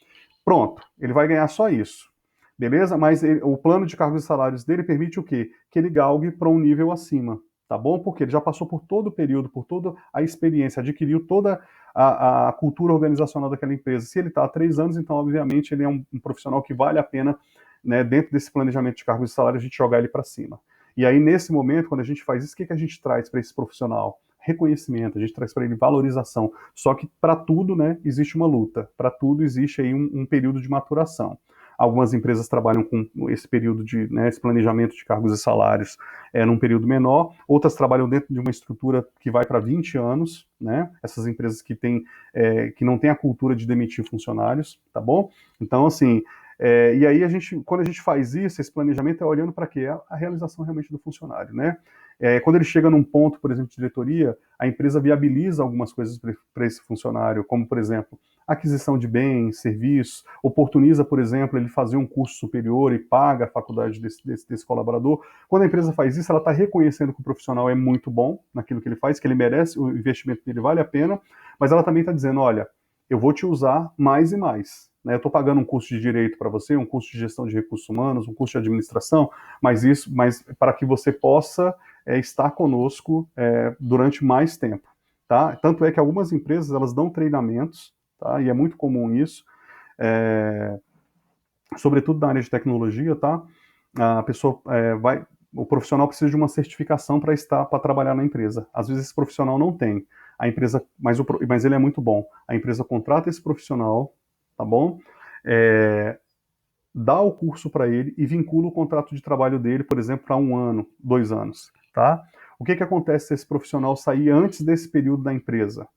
S1: pronto, ele vai ganhar só isso, beleza? Mas o plano de cargos e salários dele permite o quê? Que ele galgue para um nível acima, tá bom? Porque ele já passou por todo o período, por toda a experiência, adquiriu toda a cultura organizacional daquela empresa. Se ele está há 3 anos, então, obviamente, ele é um profissional que vale a pena, né, dentro desse planejamento de cargos e salários, a gente jogar ele para cima. E aí, nesse momento, quando a gente faz isso, o que a gente traz para esse profissional? Reconhecimento, a gente traz para ele valorização. Só que para tudo, né, existe uma luta. Para tudo existe aí um período de maturação. Algumas empresas trabalham com esse período esse planejamento de cargos e salários num período menor, outras trabalham dentro de uma estrutura que vai para 20 anos, né? Essas empresas que não têm a cultura de demitir funcionários, tá bom? Então, assim, e aí quando a gente faz isso, esse planejamento é olhando para quê? A realização realmente do funcionário, né? Quando ele chega num ponto, por exemplo, de diretoria, a empresa viabiliza algumas coisas para esse funcionário, como, por exemplo, aquisição de bens, serviços, oportuniza, por exemplo, ele fazer um curso superior e paga a faculdade desse colaborador. Quando a empresa faz isso, ela está reconhecendo que o profissional é muito bom naquilo que ele faz, que ele merece, o investimento dele vale a pena, mas ela também está dizendo, olha, eu vou te usar mais e mais. Né? Eu estou pagando um curso de direito para você, um curso de gestão de recursos humanos, um curso de administração, mas para que você possa estar conosco durante mais tempo. Tá? Tanto é que algumas empresas elas dão treinamentos, tá? E é muito comum isso, sobretudo na área de tecnologia, tá? A pessoa o profissional precisa de uma certificação para trabalhar na empresa. Às vezes esse profissional não tem. A empresa, mas ele é muito bom. A empresa contrata esse profissional, tá bom? Dá o curso para ele e vincula o contrato de trabalho dele, por exemplo, para 1 ano, 2 anos, tá? O que acontece se esse profissional sair antes desse período da empresa?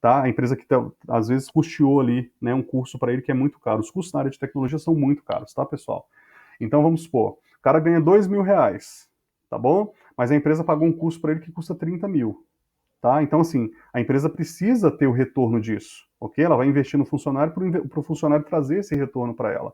S1: Tá? A empresa que às vezes custeou ali, né, um curso para ele que é muito caro. Os cursos na área de tecnologia são muito caros, tá, pessoal? Então vamos supor, o cara ganha R$ 2.000, tá bom? Mas a empresa pagou um curso para ele que custa 30 mil. Tá? Então, assim, a empresa precisa ter o retorno disso, ok? Ela vai investir no funcionário para o funcionário trazer esse retorno para ela,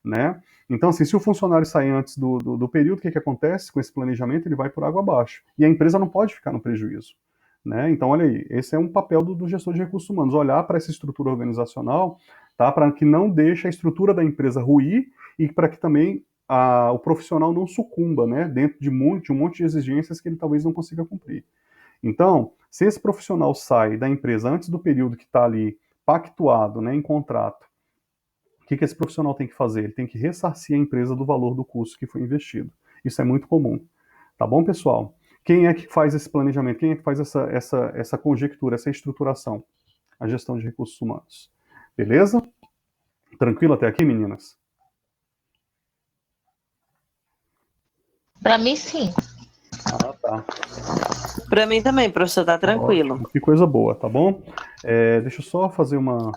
S1: né? Então, assim, se o funcionário sair antes do período, o que acontece com esse planejamento? Ele vai por água abaixo. E a empresa não pode ficar no prejuízo. Né? Então, olha aí, esse é um papel do gestor de recursos humanos, olhar para essa estrutura organizacional, tá? Para que não deixe a estrutura da empresa ruir e para que também o profissional não sucumba, né? Dentro de um monte de exigências que ele talvez não consiga cumprir. Então, se esse profissional sai da empresa antes do período que está ali pactuado, né, em contrato, o que esse profissional tem que fazer? Ele tem que ressarcir a empresa do valor do custo que foi investido. Isso é muito comum. Tá bom, pessoal? Quem é que faz esse planejamento? Quem é que faz essa conjectura, essa estruturação? A gestão de recursos humanos. Beleza? Tranquilo até aqui, meninas?
S4: Para mim, sim.
S1: Ah, tá.
S2: Para mim também, professor, tá tranquilo.
S1: Ótimo, que coisa boa, tá bom? Deixa eu só fazer uma...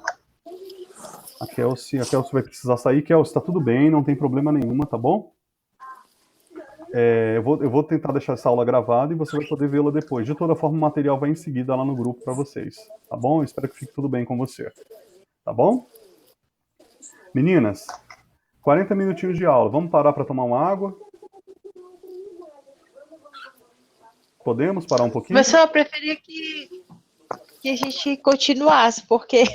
S1: A Kelsey vai precisar sair. Kelsey, tá tudo bem, não tem problema nenhuma, tá bom? Eu vou tentar deixar essa aula gravada e você vai poder vê-la depois. De toda forma, o material vai em seguida lá no grupo para vocês, tá bom? Eu espero que fique tudo bem com você, tá bom? Meninas, 40 minutinhos de aula. Vamos parar para tomar uma água? Podemos parar um pouquinho?
S4: Mas eu preferia que a gente continuasse, porque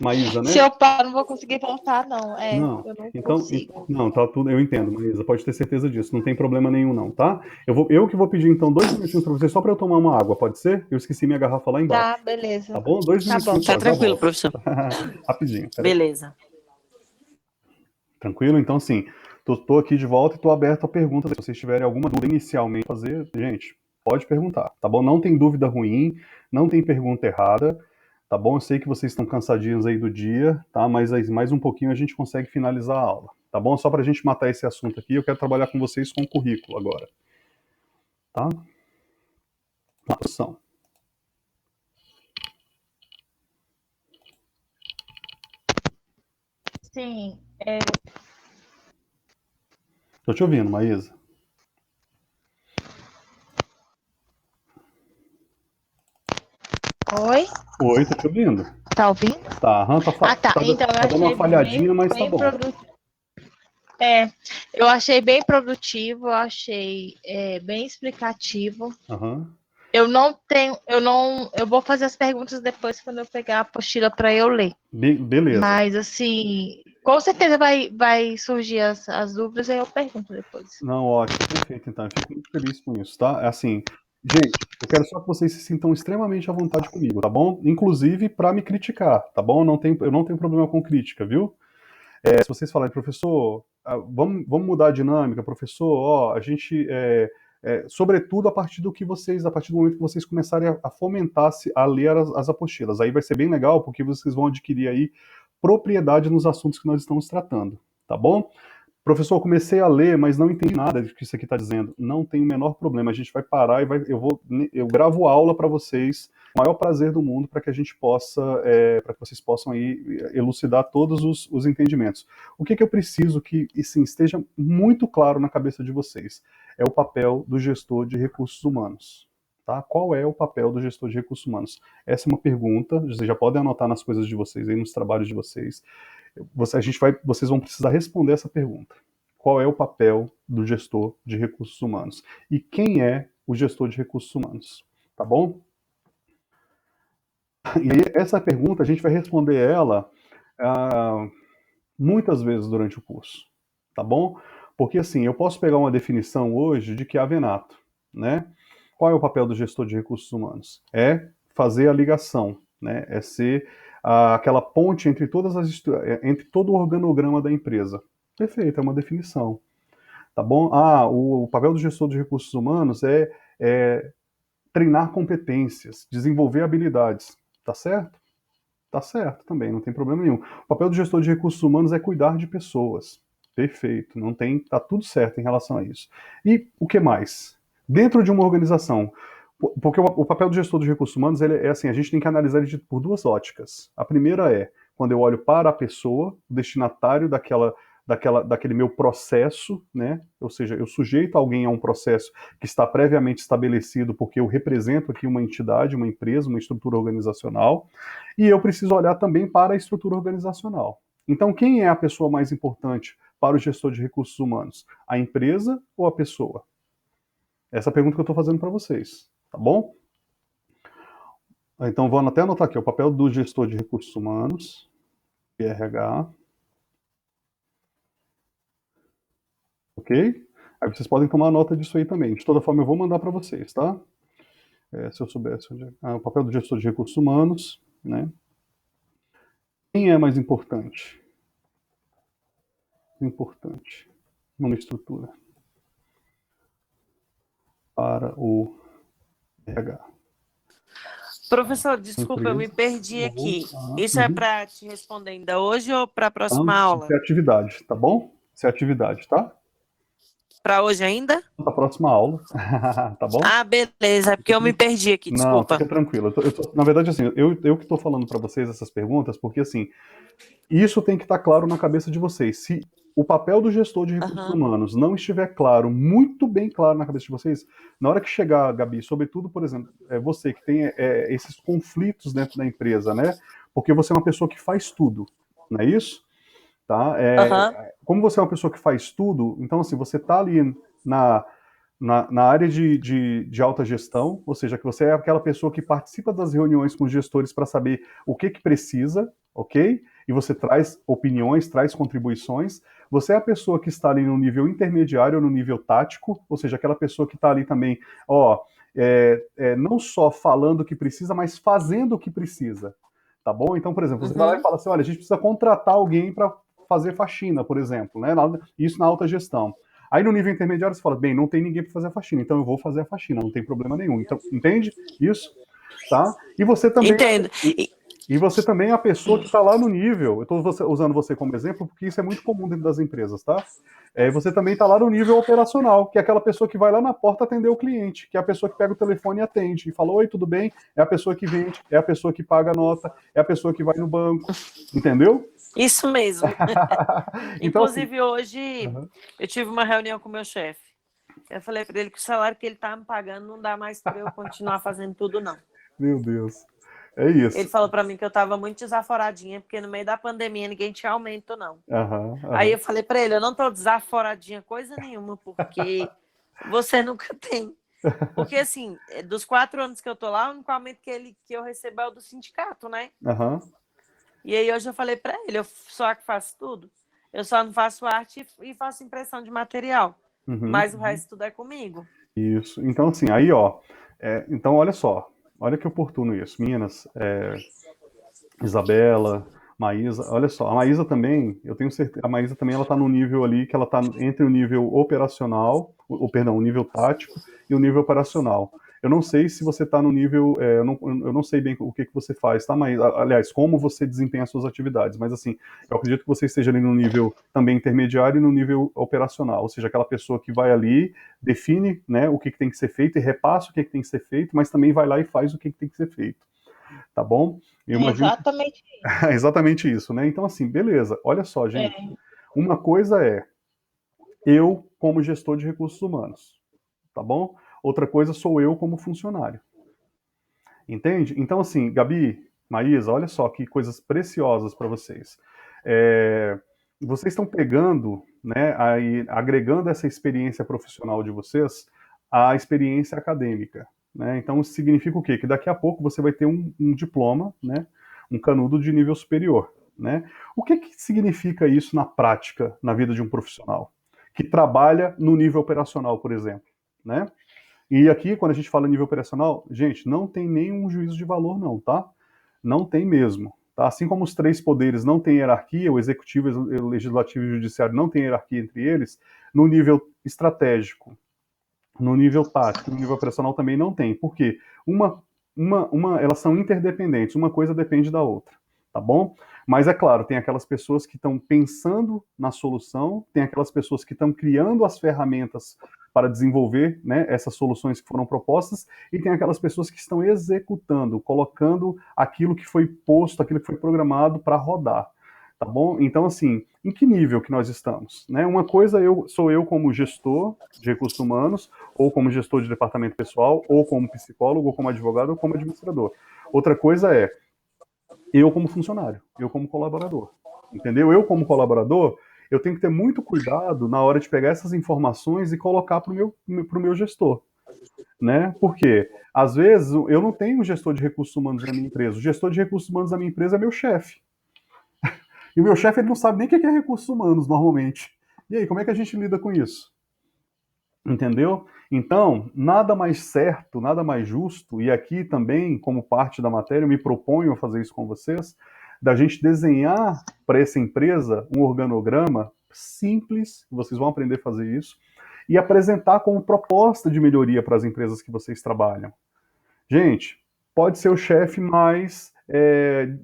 S1: Maísa, né?
S4: se eu parar, não vou conseguir voltar, não.
S1: Não,
S4: Eu não
S1: então,
S4: consigo.
S1: não, tá tudo, eu entendo, Maísa, pode ter certeza disso, não tem problema nenhum não, tá? Eu que vou pedir então 2 minutinhos para você só para eu tomar uma água, pode ser? Eu esqueci minha garrafa lá embaixo.
S4: Tá, beleza.
S1: Tá bom? 2 minutinhos.
S4: Tá bom.
S1: Só,
S2: Tá tranquilo, professor.
S1: Rapidinho. Peraí.
S2: Beleza.
S1: Tranquilo? Então, assim, tô aqui de volta e tô aberto a perguntas. Se vocês tiverem alguma dúvida inicialmente fazer, gente, pode perguntar, tá bom? Não tem dúvida ruim, não tem pergunta errada, tá bom? Eu sei que vocês estão cansadinhos aí do dia, tá? Mas aí, mais um pouquinho a gente consegue finalizar a aula, tá bom? Só pra gente matar esse assunto aqui, eu quero trabalhar com vocês com o currículo agora, tá? Produção.
S4: Sim.
S1: Tô te ouvindo, Maísa.
S4: Oi?
S1: Oi, tô te ouvindo.
S4: Tá ouvindo?
S1: Tá,
S4: Tá. Então,
S1: tá dando uma falhadinha, mas tá bom.
S4: Eu achei bem produtivo, eu achei bem explicativo.
S1: Uhum.
S4: Eu vou fazer as perguntas depois quando eu pegar a apostila para eu ler.
S1: Beleza.
S4: Mas, assim, com certeza vai surgir as dúvidas e eu pergunto depois.
S1: Não, ótimo, perfeito, então. Eu fico muito feliz com isso, tá? Assim, gente, eu quero só que vocês se sintam extremamente à vontade comigo, tá bom? Inclusive para me criticar, tá bom? Eu não tenho problema com crítica, viu? Se vocês falarem, professor, vamos mudar a dinâmica, professor, ó, a gente, sobretudo a partir do momento que vocês começarem a fomentar, a ler as apostilas, aí vai ser bem legal, porque vocês vão adquirir aí propriedade nos assuntos que nós estamos tratando, tá bom? Professor, eu comecei a ler, mas não entendi nada do que isso aqui está dizendo. Não tem o menor problema, a gente vai parar e eu gravo aula para vocês, o maior prazer do mundo, para que a gente possa, para que vocês possam aí elucidar todos os entendimentos. O que eu preciso que, sim, esteja muito claro na cabeça de vocês? É o papel do gestor de recursos humanos. Tá? Qual é o papel do gestor de recursos humanos? Essa é uma pergunta, vocês já podem anotar nas coisas de vocês, aí nos trabalhos de vocês. Vocês vão precisar responder essa pergunta. Qual é o papel do gestor de recursos humanos? E quem é o gestor de recursos humanos? Tá bom? E aí, essa pergunta, a gente vai responder ela muitas vezes durante o curso. Tá bom? Porque, assim, eu posso pegar uma definição hoje de Chiavenato, né? Qual é o papel do gestor de recursos humanos? É fazer a ligação, né? É ser aquela ponte entre entre todo o organograma da empresa. Perfeito, é uma definição. Tá bom? O papel do gestor de recursos humanos é treinar competências, desenvolver habilidades. Tá certo? Tá certo também, não tem problema nenhum. O papel do gestor de recursos humanos é cuidar de pessoas. Perfeito, tá tudo certo em relação a isso. E o que mais? Dentro de uma organização, porque o papel do gestor de recursos humanos é assim, a gente tem que analisar ele por duas óticas. A primeira é quando eu olho para a pessoa, o destinatário daquele meu processo, né? Ou seja, eu sujeito alguém a um processo que está previamente estabelecido porque eu represento aqui uma entidade, uma empresa, uma estrutura organizacional, e eu preciso olhar também para a estrutura organizacional. Então, quem é a pessoa mais importante para o gestor de recursos humanos? A empresa ou a pessoa? Essa é a pergunta que eu estou fazendo para vocês, tá bom? Então, vou até anotar aqui, o papel do gestor de recursos humanos, RH, ok? Aí vocês podem tomar nota disso aí também. De toda forma, eu vou mandar para vocês, tá? Se eu soubesse onde o papel do gestor de recursos humanos, né? Quem é mais importante? Importante numa estrutura para o RH.
S2: Professor, desculpa, eu me perdi aqui. Isso é para te responder ainda hoje ou para a próxima aula?
S1: Isso é atividade, tá bom? Isso é atividade, tá?
S2: Para hoje ainda?
S1: Para a próxima aula, tá bom?
S2: Ah, beleza, é porque eu me perdi aqui, desculpa.
S1: Não, fica tranquilo. Na verdade, assim, eu que estou falando para vocês essas perguntas, porque, assim, isso tem que estar claro na cabeça de vocês. Se o papel do gestor de recursos humanos não estiver claro, muito bem claro na cabeça de vocês, na hora que chegar, Gabi, sobretudo, por exemplo, você que tem esses conflitos dentro da empresa, né? Porque você é uma pessoa que faz tudo, não é isso? Tá? Como você é uma pessoa que faz tudo, então, assim, você está ali na área de alta gestão, ou seja, que você é aquela pessoa que participa das reuniões com os gestores para saber o que precisa, ok? E você traz opiniões, traz contribuições. Você é a pessoa que está ali no nível intermediário, no nível tático, ou seja, aquela pessoa que está ali também, não só falando o que precisa, mas fazendo o que precisa, tá bom? Então, por exemplo, você vai lá e fala assim, olha, a gente precisa contratar alguém para fazer faxina, por exemplo, né? Isso na alta gestão. Aí no nível intermediário você fala, bem, não tem ninguém para fazer a faxina, então eu vou fazer a faxina, não tem problema nenhum. Então, entende isso? Tá? E você também.
S2: Entendo.
S1: E você também é a pessoa que está lá no nível. Eu estou usando você como exemplo porque isso é muito comum dentro das empresas, tá? Você também está lá no nível operacional, que é aquela pessoa que vai lá na porta atender o cliente, que é a pessoa que pega o telefone e atende, e fala, oi, tudo bem? É a pessoa que vende, é a pessoa que paga a nota, é a pessoa que vai no banco, entendeu?
S2: Isso mesmo.
S1: Então,
S2: inclusive, assim, hoje eu tive uma reunião com o meu chefe. Eu falei para ele que o salário que ele tá me pagando não dá mais para eu continuar fazendo tudo, não.
S1: Meu Deus. É isso.
S2: Ele falou para mim que eu estava muito desaforadinha, porque no meio da pandemia ninguém tinha aumento, não. Aí eu falei para ele, eu não estou desaforadinha coisa nenhuma, porque você nunca tem. Porque, assim, dos 4 anos que eu tô lá, o único aumento que eu recebo é o do sindicato, né? E aí hoje eu falei para ele, eu só que faço tudo. Eu só não faço arte e faço impressão de material. Mas o resto tudo é comigo.
S1: Isso. Então, assim, aí, então, olha só. Olha que oportuno isso. Meninas, Isabela, Maísa, olha só. A Maísa também, eu tenho certeza, a Maísa também, ela tá no nível ali, que ela tá entre o nível operacional, o nível tático e o nível operacional. Eu não sei se você está no nível, eu não sei bem o que você faz, tá? Mas, aliás, como você desempenha as suas atividades, mas assim, eu acredito que você esteja ali no nível também intermediário e no nível operacional, ou seja, aquela pessoa que vai ali, define, né, o que tem que ser feito e repassa o que tem que ser feito, mas também vai lá e faz o que tem que ser feito, tá bom?
S4: Exatamente
S1: isso. Exatamente isso, né? Então, assim, beleza, olha só, gente, uma coisa é eu como gestor de recursos humanos, tá bom? Outra coisa sou eu como funcionário. Entende? Então, assim, Gabi, Maísa, olha só que coisas preciosas para vocês. Vocês estão pegando, né, agregando essa experiência profissional de vocês à experiência acadêmica. Né? Então, isso significa o quê? Que daqui a pouco você vai ter um diploma, né, um canudo de nível superior. Né? O que significa isso na prática, na vida de um profissional? Que trabalha no nível operacional, por exemplo. Né? E aqui, quando a gente fala nível operacional, gente, não tem nenhum juízo de valor, não, tá? Não tem mesmo. Tá? Assim como os 3 poderes não têm hierarquia, o executivo, o legislativo e o judiciário não têm hierarquia entre eles, no nível estratégico, no nível tático, no nível operacional também não tem. Por quê? Elas são interdependentes, uma coisa depende da outra, tá bom? Mas é claro, tem aquelas pessoas que estão pensando na solução, tem aquelas pessoas que estão criando as ferramentas para desenvolver, né, essas soluções que foram propostas, e tem aquelas pessoas que estão executando, colocando aquilo que foi posto, aquilo que foi programado para rodar, tá bom? Então, assim, em que nível que nós estamos? Né? Uma coisa sou eu como gestor de recursos humanos, ou como gestor de departamento pessoal, ou como psicólogo, ou como advogado, ou como administrador. Outra coisa é eu como funcionário, eu como colaborador, entendeu? Eu como colaborador, eu tenho que ter muito cuidado na hora de pegar essas informações e colocar para o meu gestor, né? Porque, às vezes, eu não tenho um gestor de recursos humanos na minha empresa, o gestor de recursos humanos da minha empresa é meu chefe. E o meu chefe, ele não sabe nem o que é recursos humanos, normalmente. E aí, como é que a gente lida com isso? Entendeu? Então, nada mais certo, nada mais justo, e aqui também, como parte da matéria, eu me proponho a fazer isso com vocês, da gente desenhar para essa empresa um organograma simples, vocês vão aprender a fazer isso, e apresentar como proposta de melhoria para as empresas que vocês trabalham. Gente, pode ser o chefe mais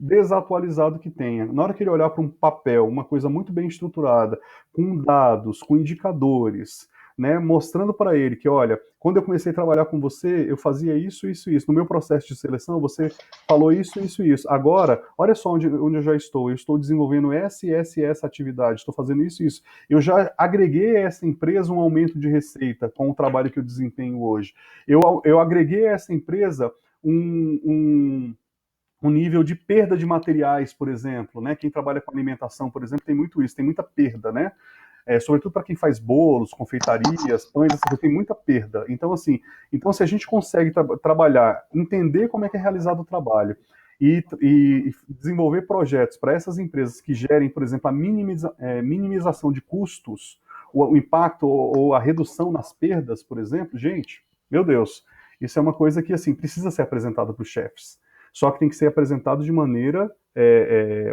S1: desatualizado que tenha. Na hora que ele olhar para um papel, uma coisa muito bem estruturada, com dados, com indicadores, né, mostrando para ele que, olha, quando eu comecei a trabalhar com você, eu fazia isso, isso, isso. No meu processo de seleção, você falou isso, isso, isso. Agora, olha só onde eu já estou. Eu estou desenvolvendo essa atividade, estou fazendo isso, isso. Eu já agreguei a essa empresa um aumento de receita com o trabalho que eu desempenho hoje. Eu agreguei a essa empresa um nível de perda de materiais, por exemplo, né? Quem trabalha com alimentação, por exemplo, tem muito isso, tem muita perda, né? Sobretudo para quem faz bolos, confeitarias, pães, essa coisa, tem muita perda. Então, assim, se a gente consegue trabalhar, entender como é que é realizado o trabalho e desenvolver projetos para essas empresas que gerem, por exemplo, a minimização de custos, o impacto ou a redução nas perdas, por exemplo, gente, meu Deus, isso é uma coisa que, assim, precisa ser apresentada para os chefes. Só que tem que ser apresentado de maneira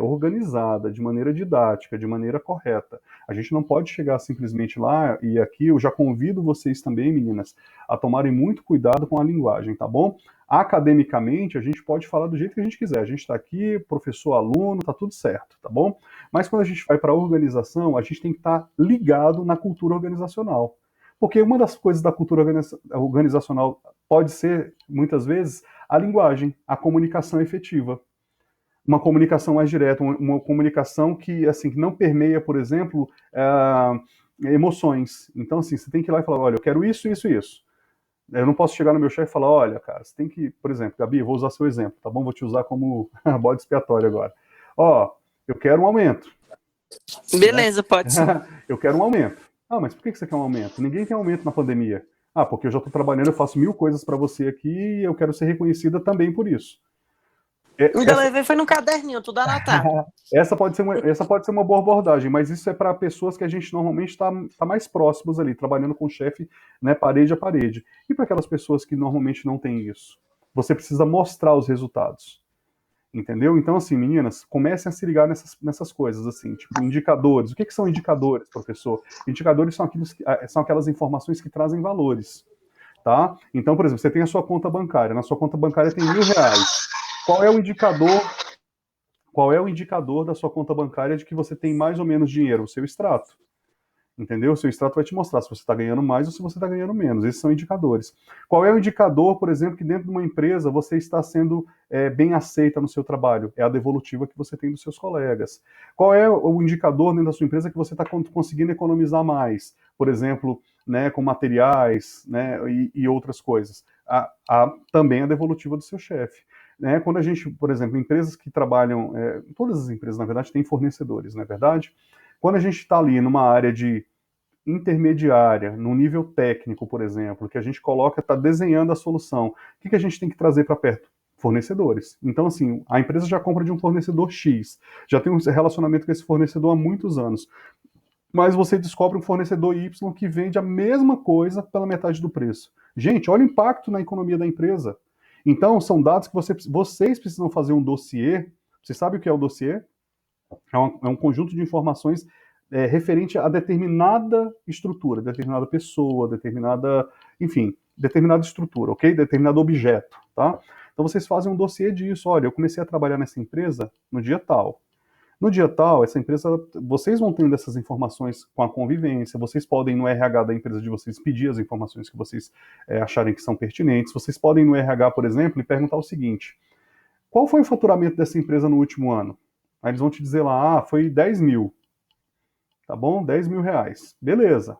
S1: organizada, de maneira didática, de maneira correta. A gente não pode chegar simplesmente lá, e aqui eu já convido vocês também, meninas, a tomarem muito cuidado com a linguagem, tá bom? Academicamente, a gente pode falar do jeito que a gente quiser. A gente está aqui, professor, aluno, tá tudo certo, tá bom? Mas quando a gente vai para a organização, a gente tem que estar ligado na cultura organizacional. Porque uma das coisas da cultura organizacional pode ser, muitas vezes, a linguagem, a comunicação efetiva. Uma comunicação mais direta, uma comunicação que, assim, que não permeia, por exemplo, emoções. Então, assim, você tem que ir lá e falar, olha, eu quero isso, isso e isso. Eu não posso chegar no meu chefe e falar, olha, cara, você tem que, por exemplo, Gabi, vou usar seu exemplo, tá bom? Vou te usar como bode expiatório agora. Ó, eu quero um aumento.
S2: Beleza, né? Pode ser.
S1: Eu quero um aumento. Ah, mas por que você quer um aumento? Ninguém tem aumento na pandemia. Ah, porque eu já estou trabalhando, eu faço 1000 coisas para você aqui e eu quero ser reconhecida também por isso.
S2: Ainda levei foi no caderninho, tudo anotado.
S1: Essa pode ser uma boa abordagem, mas isso é para pessoas que a gente normalmente está mais próximos ali, trabalhando com o chefe, né, parede a parede. E para aquelas pessoas que normalmente não têm isso? Você precisa mostrar os resultados. Entendeu? Então, assim, meninas, comecem a se ligar nessas coisas, assim, tipo, indicadores. O que são indicadores, professor? Indicadores são aquelas informações que trazem valores, tá? Então, por exemplo, você tem a sua conta bancária. Na sua conta bancária tem R$1.000. Qual é o indicador da sua conta bancária de que você tem mais ou menos dinheiro? O seu extrato. Entendeu? O seu extrato vai te mostrar se você está ganhando mais ou se você está ganhando menos. Esses são indicadores. Qual é o indicador, por exemplo, que dentro de uma empresa você está sendo bem aceita no seu trabalho? É a devolutiva que você tem dos seus colegas. Qual é o indicador dentro da sua empresa que você está conseguindo economizar mais? Por exemplo, né, com materiais, né, e outras coisas. Também a devolutiva do seu chefe. Né? Quando a gente, por exemplo, empresas que trabalham, todas as empresas, na verdade, têm fornecedores, não é verdade? Quando a gente está ali numa área de intermediária, no nível técnico, por exemplo, que a gente coloca, está desenhando a solução, o que a gente tem que trazer para perto? Fornecedores. Então, assim, a empresa já compra de um fornecedor X, já tem um relacionamento com esse fornecedor há muitos anos, mas você descobre um fornecedor Y que vende a mesma coisa pela metade do preço. Gente, olha o impacto na economia da empresa. Então, são dados que vocês precisam fazer um dossiê. Você sabe o que é o dossiê? É um conjunto de informações referente a determinada estrutura, determinada pessoa, determinada estrutura, ok? Determinado objeto, tá? Então vocês fazem um dossiê disso. Olha, eu comecei a trabalhar nessa empresa no dia tal. No dia tal, essa empresa, vocês vão tendo essas informações com a convivência, vocês podem no RH da empresa de vocês pedir as informações que vocês acharem que são pertinentes, vocês podem no RH, por exemplo, e perguntar o seguinte, qual foi o faturamento dessa empresa no último ano? Aí eles vão te dizer lá, foi 10 mil. Tá bom? 10 mil reais. Beleza.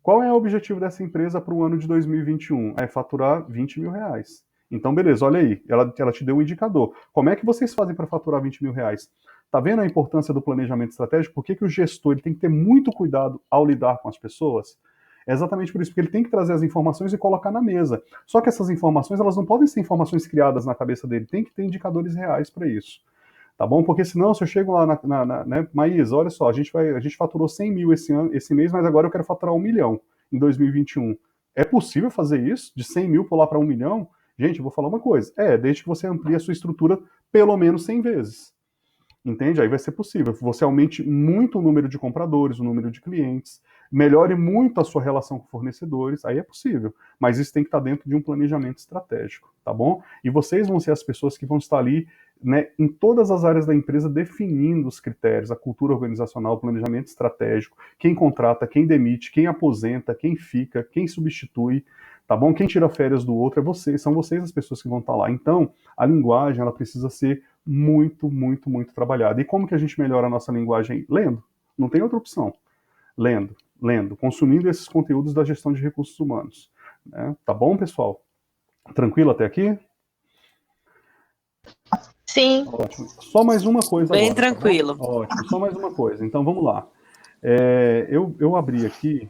S1: Qual é o objetivo dessa empresa para o ano de 2021? É faturar 20 mil reais. Então, beleza, olha aí. Ela te deu um indicador. Como é que vocês fazem para faturar 20 mil reais? Tá vendo a importância do planejamento estratégico? Por que o gestor ele tem que ter muito cuidado ao lidar com as pessoas? É exatamente por isso, porque ele tem que trazer as informações e colocar na mesa. Só que essas informações, elas não podem ser informações criadas na cabeça dele. Tem que ter indicadores reais para isso. Tá bom? Porque senão, se eu chego lá né, Maísa, olha só, a gente faturou 100 mil esse mês, mas agora eu quero faturar 1 milhão em 2021. É possível fazer isso? De 100 mil pular para 1 milhão? Gente, eu vou falar uma coisa. Desde que você amplie a sua estrutura pelo menos 100 vezes. Entende? Aí vai ser possível. Você aumente muito o número de compradores, o número de clientes, melhore muito a sua relação com fornecedores, aí é possível, mas isso tem que estar dentro de um planejamento estratégico, tá bom? E vocês vão ser as pessoas que vão estar ali, né, em todas as áreas da empresa, definindo os critérios, a cultura organizacional, o planejamento estratégico, quem contrata, quem demite, quem aposenta, quem fica, quem substitui, tá bom? Quem tira férias do outro é vocês, são vocês as pessoas que vão estar lá. Então, a linguagem, ela precisa ser muito, muito, muito trabalhada. E como que a gente melhora a nossa linguagem? Lendo. Não tem outra opção. Lendo, consumindo esses conteúdos da gestão de recursos humanos. Né? Tá bom, pessoal? Tranquilo até aqui?
S4: Sim.
S1: Ótimo. Só mais uma coisa
S2: Bem
S1: agora.
S2: tranquilo.
S1: Tá ótimo, só mais uma coisa. Então, vamos lá. Eu abri aqui,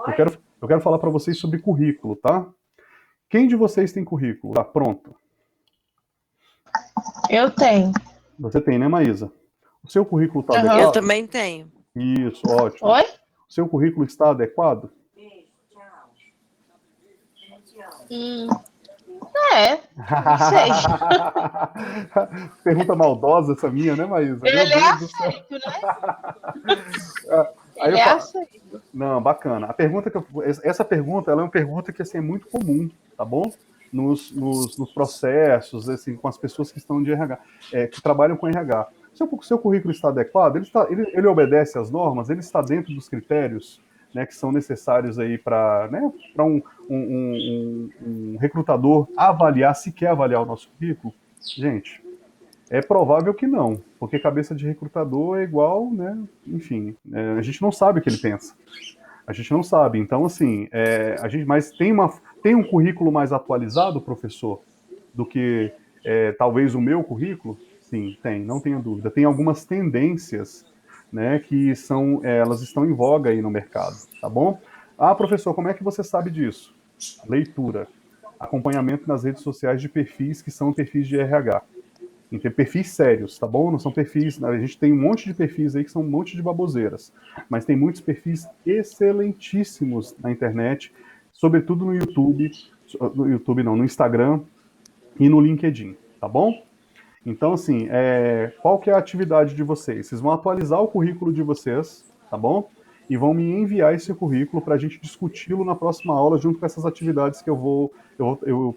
S1: eu quero falar para vocês sobre currículo, tá? Quem de vocês tem currículo? Tá pronto?
S4: Eu tenho.
S1: Você tem, né, Maísa? O seu currículo está
S4: Uhum.
S1: adequado?
S2: Eu também tenho.
S1: Isso, ótimo.
S4: Oi?
S1: O seu currículo está adequado?
S4: Não sei.
S1: Pergunta maldosa essa minha, né, Maísa?
S4: Ele
S1: Meu Deus
S4: é
S1: do céu.
S4: aceito, né?
S1: Aí
S4: Ele é aceito.
S1: Não, bacana. Essa pergunta, ela é uma pergunta que assim, é muito comum, tá bom? Nos processos, assim, com as pessoas que estão de RH, que trabalham com RH. Seu currículo está adequado? Ele obedece às normas? Ele está dentro dos critérios, né, que são necessários aí para, né, um recrutador avaliar, se quer avaliar o nosso currículo? Gente, é provável que não, porque cabeça de recrutador é igual, né? Enfim, a gente não sabe o que ele pensa. A gente não sabe. Então, assim, mas tem um currículo mais atualizado, professor, do que talvez o meu currículo? Sim, tem, não tenha dúvida. Tem algumas tendências, né, que elas estão em voga aí no mercado, tá bom? Ah, professor, como é que você sabe disso? Leitura. Acompanhamento nas redes sociais de perfis que são perfis de RH. Tem perfis sérios, tá bom? Não são perfis. A gente tem um monte de perfis aí que são um monte de baboseiras. Mas tem muitos perfis excelentíssimos na internet, sobretudo no YouTube. No YouTube não, no Instagram e no LinkedIn, tá bom? Então, assim, qual que é a atividade de vocês? Vocês vão atualizar o currículo de vocês, tá bom? E vão me enviar esse currículo para a gente discuti-lo na próxima aula, junto com essas atividades que eu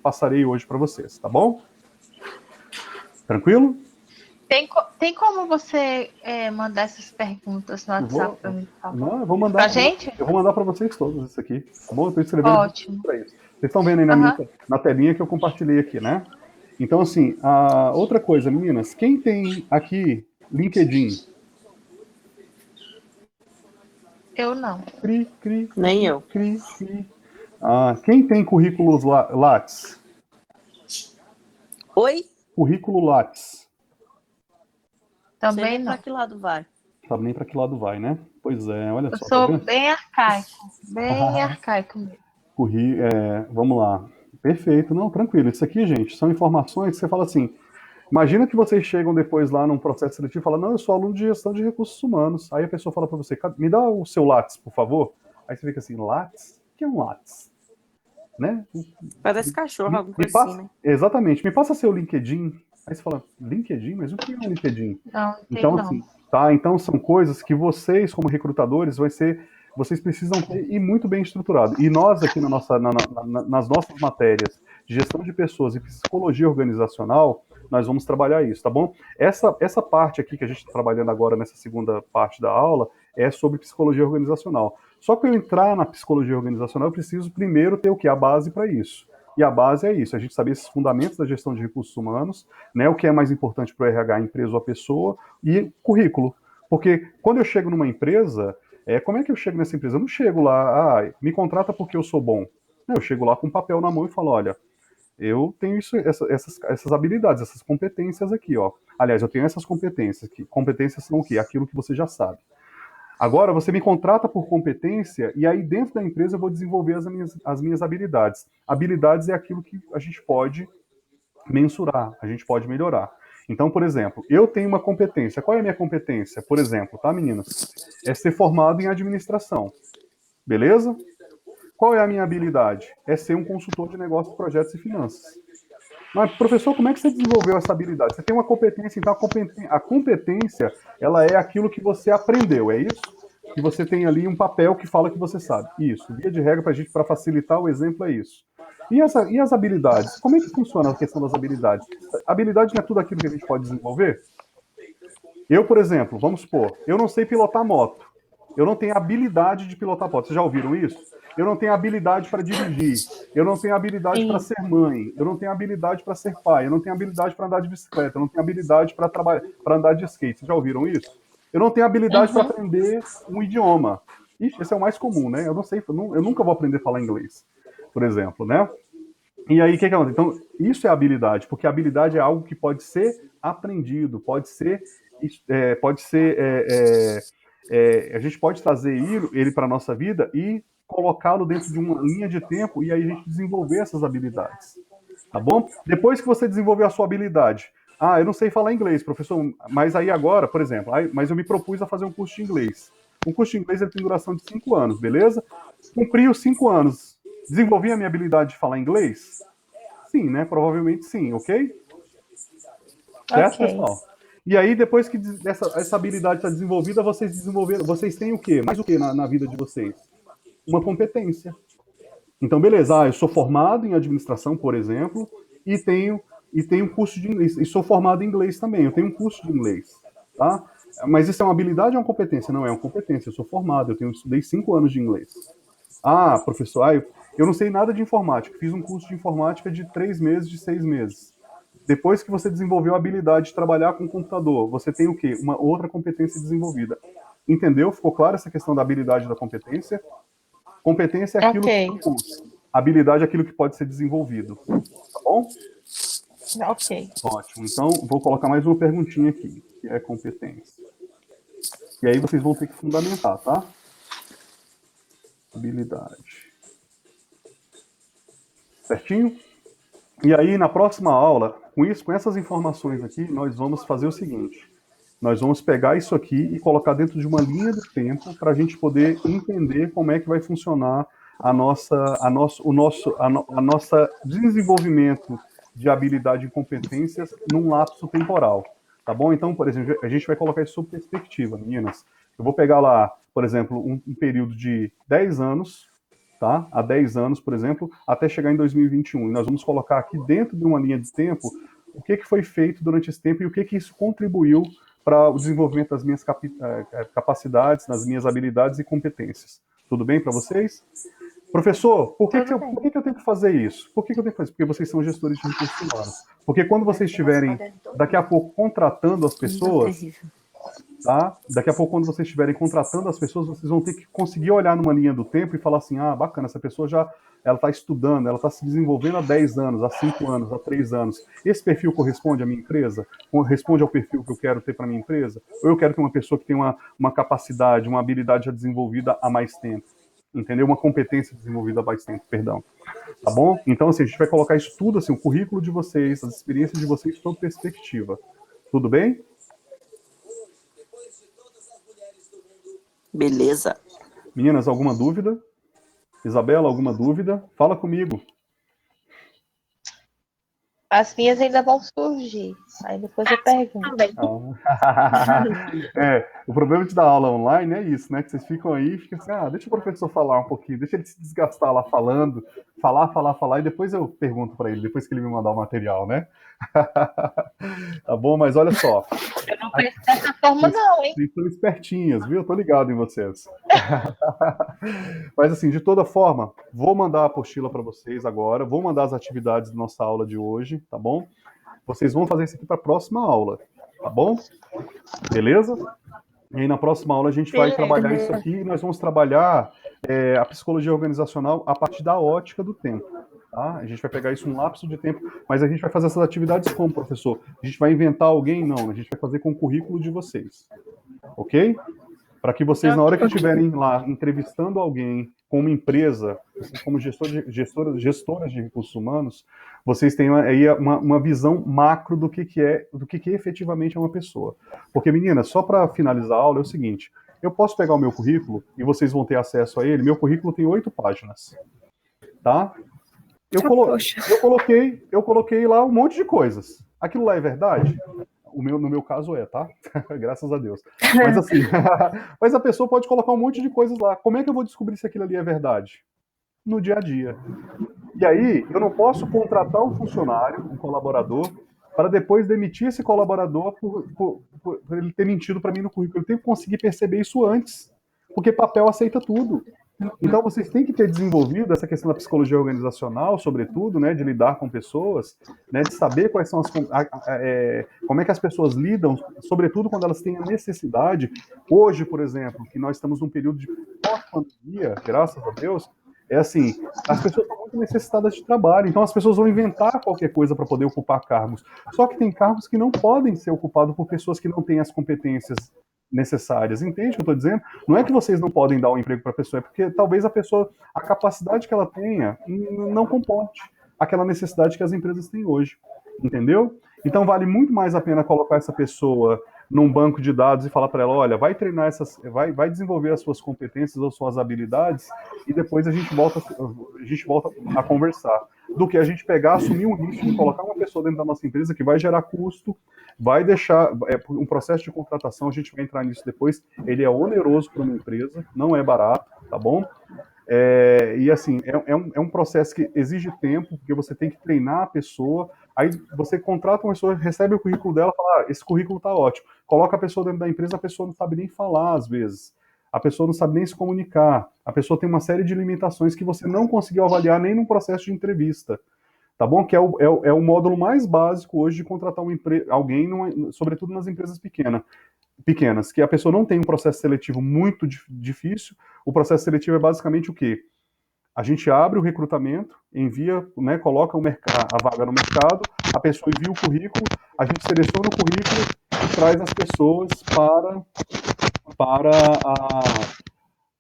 S1: passarei hoje para vocês, tá bom? Tranquilo?
S4: Tem como você mandar essas perguntas no WhatsApp para mim, por favor?
S1: Não, eu vou mandar
S4: pra gente?
S1: Eu vou mandar para vocês todos isso aqui, tá bom? Eu estou escrevendo
S4: Ótimo.
S1: para isso. Vocês estão vendo aí na telinha que eu compartilhei aqui, né? Então, assim, outra coisa, meninas, quem tem aqui LinkedIn?
S4: Eu não.
S2: Nem eu.
S1: Quem tem currículos Lattes?
S2: Oi?
S1: Currículo Lattes.
S4: Também
S2: não.
S4: não.
S2: Pra que lado vai?
S1: Sabe nem para que lado vai, né? Pois é, olha
S4: Eu
S1: só.
S4: sou bem arcaico. Bem arcaico mesmo.
S1: Vamos lá. Perfeito, não, tranquilo. Isso aqui, gente, são informações que você fala assim. Imagina que vocês chegam depois lá num processo seletivo e falam, não, eu sou aluno de gestão de recursos humanos. Aí a pessoa fala para você, me dá o seu Lattes, por favor. Aí você fica assim, Lattes? O que é um Lattes? Né?
S2: Parece cachorro, alguma coisa assim, né?
S1: Exatamente. Me passa seu LinkedIn. Aí você fala, LinkedIn? Mas o que é um LinkedIn?
S4: Não,
S1: então,
S4: não.
S1: assim, tá? Então são coisas que vocês, como recrutadores, vocês precisam ter e muito bem estruturado. E nós aqui nas nossas matérias de gestão de pessoas e psicologia organizacional, nós vamos trabalhar isso, tá bom? Essa parte aqui que a gente está trabalhando agora nessa segunda parte da aula é sobre psicologia organizacional. Só que eu entrar na psicologia organizacional, eu preciso primeiro ter o que? A base para isso. E a base é isso, a gente saber esses fundamentos da gestão de recursos humanos, né, o que é mais importante para o RH, a empresa ou a pessoa, e currículo. Porque quando eu chego numa empresa, como é que eu chego nessa empresa? Eu não chego lá, me contrata porque eu sou bom. Eu chego lá com um papel na mão e falo, olha, eu tenho essas habilidades, essas competências aqui, ó. Aliás, eu tenho essas competências. Competências são o quê? Aquilo que você já sabe. Agora, você me contrata por competência e aí dentro da empresa eu vou desenvolver as minhas habilidades. Habilidades é aquilo que a gente pode mensurar, a gente pode melhorar. Então, por exemplo, eu tenho uma competência. Qual é a minha competência? Por exemplo, tá, meninas? É ser formado em administração. Beleza? Qual é a minha habilidade? É ser um consultor de negócios, projetos e finanças. Mas, professor, como é que você desenvolveu essa habilidade? Você tem uma competência, então a competência, ela é aquilo que você aprendeu, é isso? que você tem ali um papel que fala que você sabe. Isso, via de regra, para facilitar o exemplo, é isso. E as habilidades? Como é que funciona a questão das habilidades? Habilidade não é tudo aquilo que a gente pode desenvolver? Eu, por exemplo, vamos supor, eu não sei pilotar moto. Eu não tenho habilidade de pilotar moto. Vocês já ouviram isso? Eu não tenho habilidade para dirigir. Eu não tenho habilidade para ser mãe. Eu não tenho habilidade para ser pai. Eu não tenho habilidade para andar de bicicleta. Eu não tenho habilidade para andar de skate. Vocês já ouviram isso? Eu não tenho habilidade para aprender um idioma. Ixi, esse é o mais comum, né? Eu não sei, eu nunca vou aprender a falar inglês, por exemplo, né? E aí, o que acontece? Então, isso é habilidade, porque a habilidade é algo que pode ser aprendido, pode ser a gente pode trazer ele para a nossa vida e colocá-lo dentro de uma linha de tempo e aí a gente desenvolver essas habilidades, tá bom? Depois que você desenvolveu a sua habilidade, eu não sei falar inglês, professor, mas aí agora, por exemplo, mas eu me propus a fazer um curso de inglês. Um curso de inglês ele tem duração de 5 anos, beleza? Cumpri os 5 anos, desenvolvi a minha habilidade de falar inglês? Sim, né? Provavelmente sim, ok? Certo, pessoal? E aí, depois que essa habilidade está desenvolvida, vocês têm o quê? Mais o quê na vida de vocês? Uma competência. Então, beleza, eu sou formado em administração, por exemplo, e tenho curso de inglês. E sou formado em inglês também, eu tenho um curso de inglês, tá? Mas isso é uma habilidade ou uma competência? Não, é uma competência, eu sou formado, estudei 5 anos de inglês. Professor, eu não sei nada de informática, fiz um curso de informática de 3 meses, de 6 meses. Depois que você desenvolveu a habilidade de trabalhar com o computador, você tem o quê? Uma outra competência desenvolvida. Entendeu? Ficou claro essa questão da habilidade e da competência? Competência é aquilo que é curso. Habilidade é aquilo que pode ser desenvolvido. Tá bom?
S4: Ok.
S1: Ótimo. Então, vou colocar mais uma perguntinha aqui, que é competência. E aí vocês vão ter que fundamentar, tá? Habilidade. Certinho? E aí, na próxima aula, com essas informações aqui, nós vamos fazer o seguinte. Nós vamos pegar isso aqui e colocar dentro de uma linha do tempo para a gente poder entender como é que vai funcionar o nosso desenvolvimento de habilidade e competências num lapso temporal. Tá bom? Então, por exemplo, a gente vai colocar isso sob perspectiva, meninas. Eu vou pegar lá, por exemplo, um período de 10 anos, tá? Há 10 anos, por exemplo, até chegar em 2021. E nós vamos colocar aqui dentro de uma linha de tempo o que foi feito durante esse tempo e o que isso contribuiu para o desenvolvimento das minhas capacidades, das minhas habilidades e competências. Tudo bem para vocês? Professor, por que eu tenho que fazer isso? Por que eu tenho que fazer isso? Porque vocês são gestores de recursos humanos. Porque quando vocês estiverem, daqui a pouco, contratando as pessoas, tá? Daqui a pouco, quando vocês estiverem contratando as pessoas, vocês vão ter que conseguir olhar numa linha do tempo e falar assim, bacana, essa pessoa ela está estudando, ela está se desenvolvendo há 10 anos, há 5 anos, há 3 anos. Esse perfil corresponde à minha empresa? Corresponde ao perfil que eu quero ter para a minha empresa? Ou eu quero ter uma pessoa que tem uma capacidade, uma habilidade já desenvolvida há mais tempo? Entendeu? Uma competência desenvolvida há mais tempo, perdão. Tá bom? Então, assim, a gente vai colocar isso tudo, assim, o currículo de vocês, as experiências de vocês, sob perspectiva. Tudo bem?
S2: Beleza.
S1: Meninas, alguma dúvida? Isabela, alguma dúvida? Fala comigo.
S4: As minhas ainda vão surgir. Aí depois eu pergunto.
S1: O problema de dar aula online é isso, né? Que vocês ficam aí e ficam assim, deixa o professor falar um pouquinho, deixa ele se desgastar lá falando, falar, e depois eu pergunto para ele, depois que ele me mandar o material, né? Tá bom? Mas olha só.
S4: Eu não penso dessa forma não, hein?
S1: Vocês são espertinhas, viu? Eu tô ligado em vocês. Mas assim, de toda forma, vou mandar a apostila para vocês agora, vou mandar as atividades da nossa aula de hoje, tá bom? Vocês vão fazer isso aqui para a próxima aula, tá bom? Beleza? E aí na próxima aula a gente vai trabalhar isso aqui e nós vamos trabalhar a psicologia organizacional a partir da ótica do tempo. Tá? A gente vai pegar isso um lapso de tempo, mas a gente vai fazer essas atividades como, professor? A gente vai inventar alguém? Não, a gente vai fazer com o currículo de vocês. Ok? Para que vocês, na hora que estiverem lá entrevistando alguém com uma empresa, como gestoras de recursos humanos, vocês tenham aí uma visão macro do que efetivamente é uma pessoa. Porque, meninas, só para finalizar a aula é o seguinte, eu posso pegar o meu currículo e vocês vão ter acesso a ele, meu currículo tem 8 páginas, tá? Eu coloquei lá um monte de coisas. Aquilo lá é verdade? no meu caso tá? Graças a Deus. Mas assim, mas a pessoa pode colocar um monte de coisas lá. Como é que eu vou descobrir se aquilo ali é verdade? No dia a dia. E aí, eu não posso contratar um funcionário, um colaborador, para depois demitir esse colaborador por ele ter mentido para mim no currículo. Eu tenho que conseguir perceber isso antes, porque papel aceita tudo. Então, vocês têm que ter desenvolvido essa questão da psicologia organizacional, sobretudo, né, de lidar com pessoas, né, de saber quais são como é que as pessoas lidam, sobretudo quando elas têm a necessidade. Hoje, por exemplo, que nós estamos num período de pós-pandemia, graças a Deus, é assim, as pessoas estão muito necessitadas de trabalho, então as pessoas vão inventar qualquer coisa para poder ocupar cargos. Só que tem cargos que não podem ser ocupados por pessoas que não têm as competências necessárias. Entende o que eu estou dizendo? Não é que vocês não podem dar um emprego para a pessoa, é porque talvez a capacidade que ela tenha não comporte aquela necessidade que as empresas têm hoje. Entendeu? Então vale muito mais a pena colocar essa pessoa num banco de dados e falar para ela, olha, vai treinar vai desenvolver as suas competências ou suas habilidades e depois a gente volta a conversar. Do que a gente pegar, assumir um risco de colocar uma pessoa dentro da nossa empresa que vai gerar custo, vai deixar um processo de contratação, a gente vai entrar nisso depois, ele é oneroso para uma empresa, não é barato, tá bom? E assim, é um processo que exige tempo, porque você tem que treinar a pessoa, aí você contrata uma pessoa, recebe o currículo dela, fala, esse currículo tá ótimo, coloca a pessoa dentro da empresa, a pessoa não sabe nem falar às vezes, a pessoa não sabe nem se comunicar, a pessoa tem uma série de limitações que você não conseguiu avaliar nem num processo de entrevista, tá bom? Que é o módulo mais básico hoje de contratar alguém, sobretudo nas empresas pequenas, que a pessoa não tem um processo seletivo muito difícil. O processo seletivo é basicamente o quê? A gente abre o recrutamento, envia, né, coloca a vaga no mercado, a pessoa envia o currículo, a gente seleciona o currículo e traz as pessoas para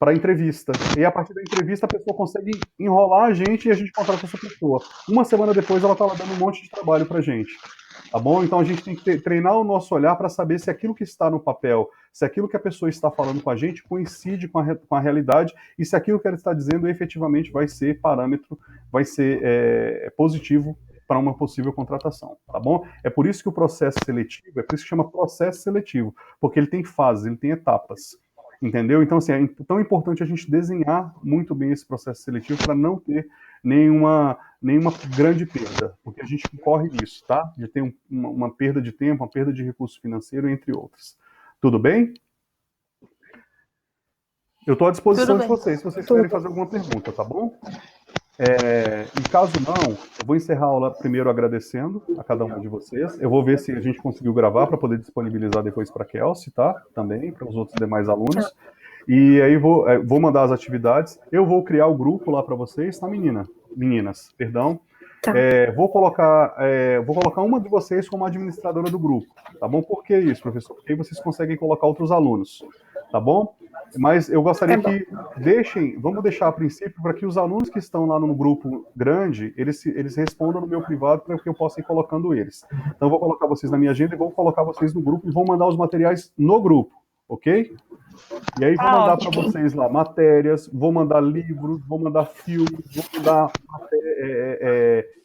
S1: a entrevista. E a partir da entrevista a pessoa consegue enrolar a gente e a gente contrata essa pessoa. Uma semana depois ela está lá dando um monte de trabalho para a gente. Tá bom? Então a gente tem que treinar o nosso olhar para saber se aquilo que está no papel, se aquilo que a pessoa está falando com a gente coincide com a realidade e se aquilo que ela está dizendo efetivamente vai ser parâmetro, vai ser positivo para uma possível contratação, tá bom? É por isso que o processo seletivo, é por isso que chama processo seletivo, porque ele tem fases, ele tem etapas, entendeu? Então, assim, é tão importante a gente desenhar muito bem esse processo seletivo para não ter nenhuma grande perda, porque a gente corre nisso, tá? De ter uma perda de tempo, uma perda de recurso financeiro, entre outras. Tudo bem? Eu estou à disposição de vocês, se vocês quiserem fazer alguma pergunta, tá bom? Em caso não, eu vou encerrar a aula primeiro agradecendo a cada um de vocês. Eu vou ver se a gente conseguiu gravar para poder disponibilizar depois para a Kelsey, tá? Também, para os outros demais alunos. E aí vou mandar as atividades. Eu vou criar o grupo lá para vocês, tá, meninas? Perdão. Tá. Vou colocar uma de vocês como administradora do grupo, tá bom? Por que isso, professor? Porque aí vocês conseguem colocar outros alunos, tá bom? Mas eu gostaria que vamos deixar a princípio para que os alunos que estão lá no grupo grande, eles respondam no meu privado para que eu possa ir colocando eles. Então eu vou colocar vocês na minha agenda e vou colocar vocês no grupo e vou mandar os materiais no grupo, ok? E aí vou mandar para vocês lá matérias, vou mandar livros, vou mandar filmes, vou mandar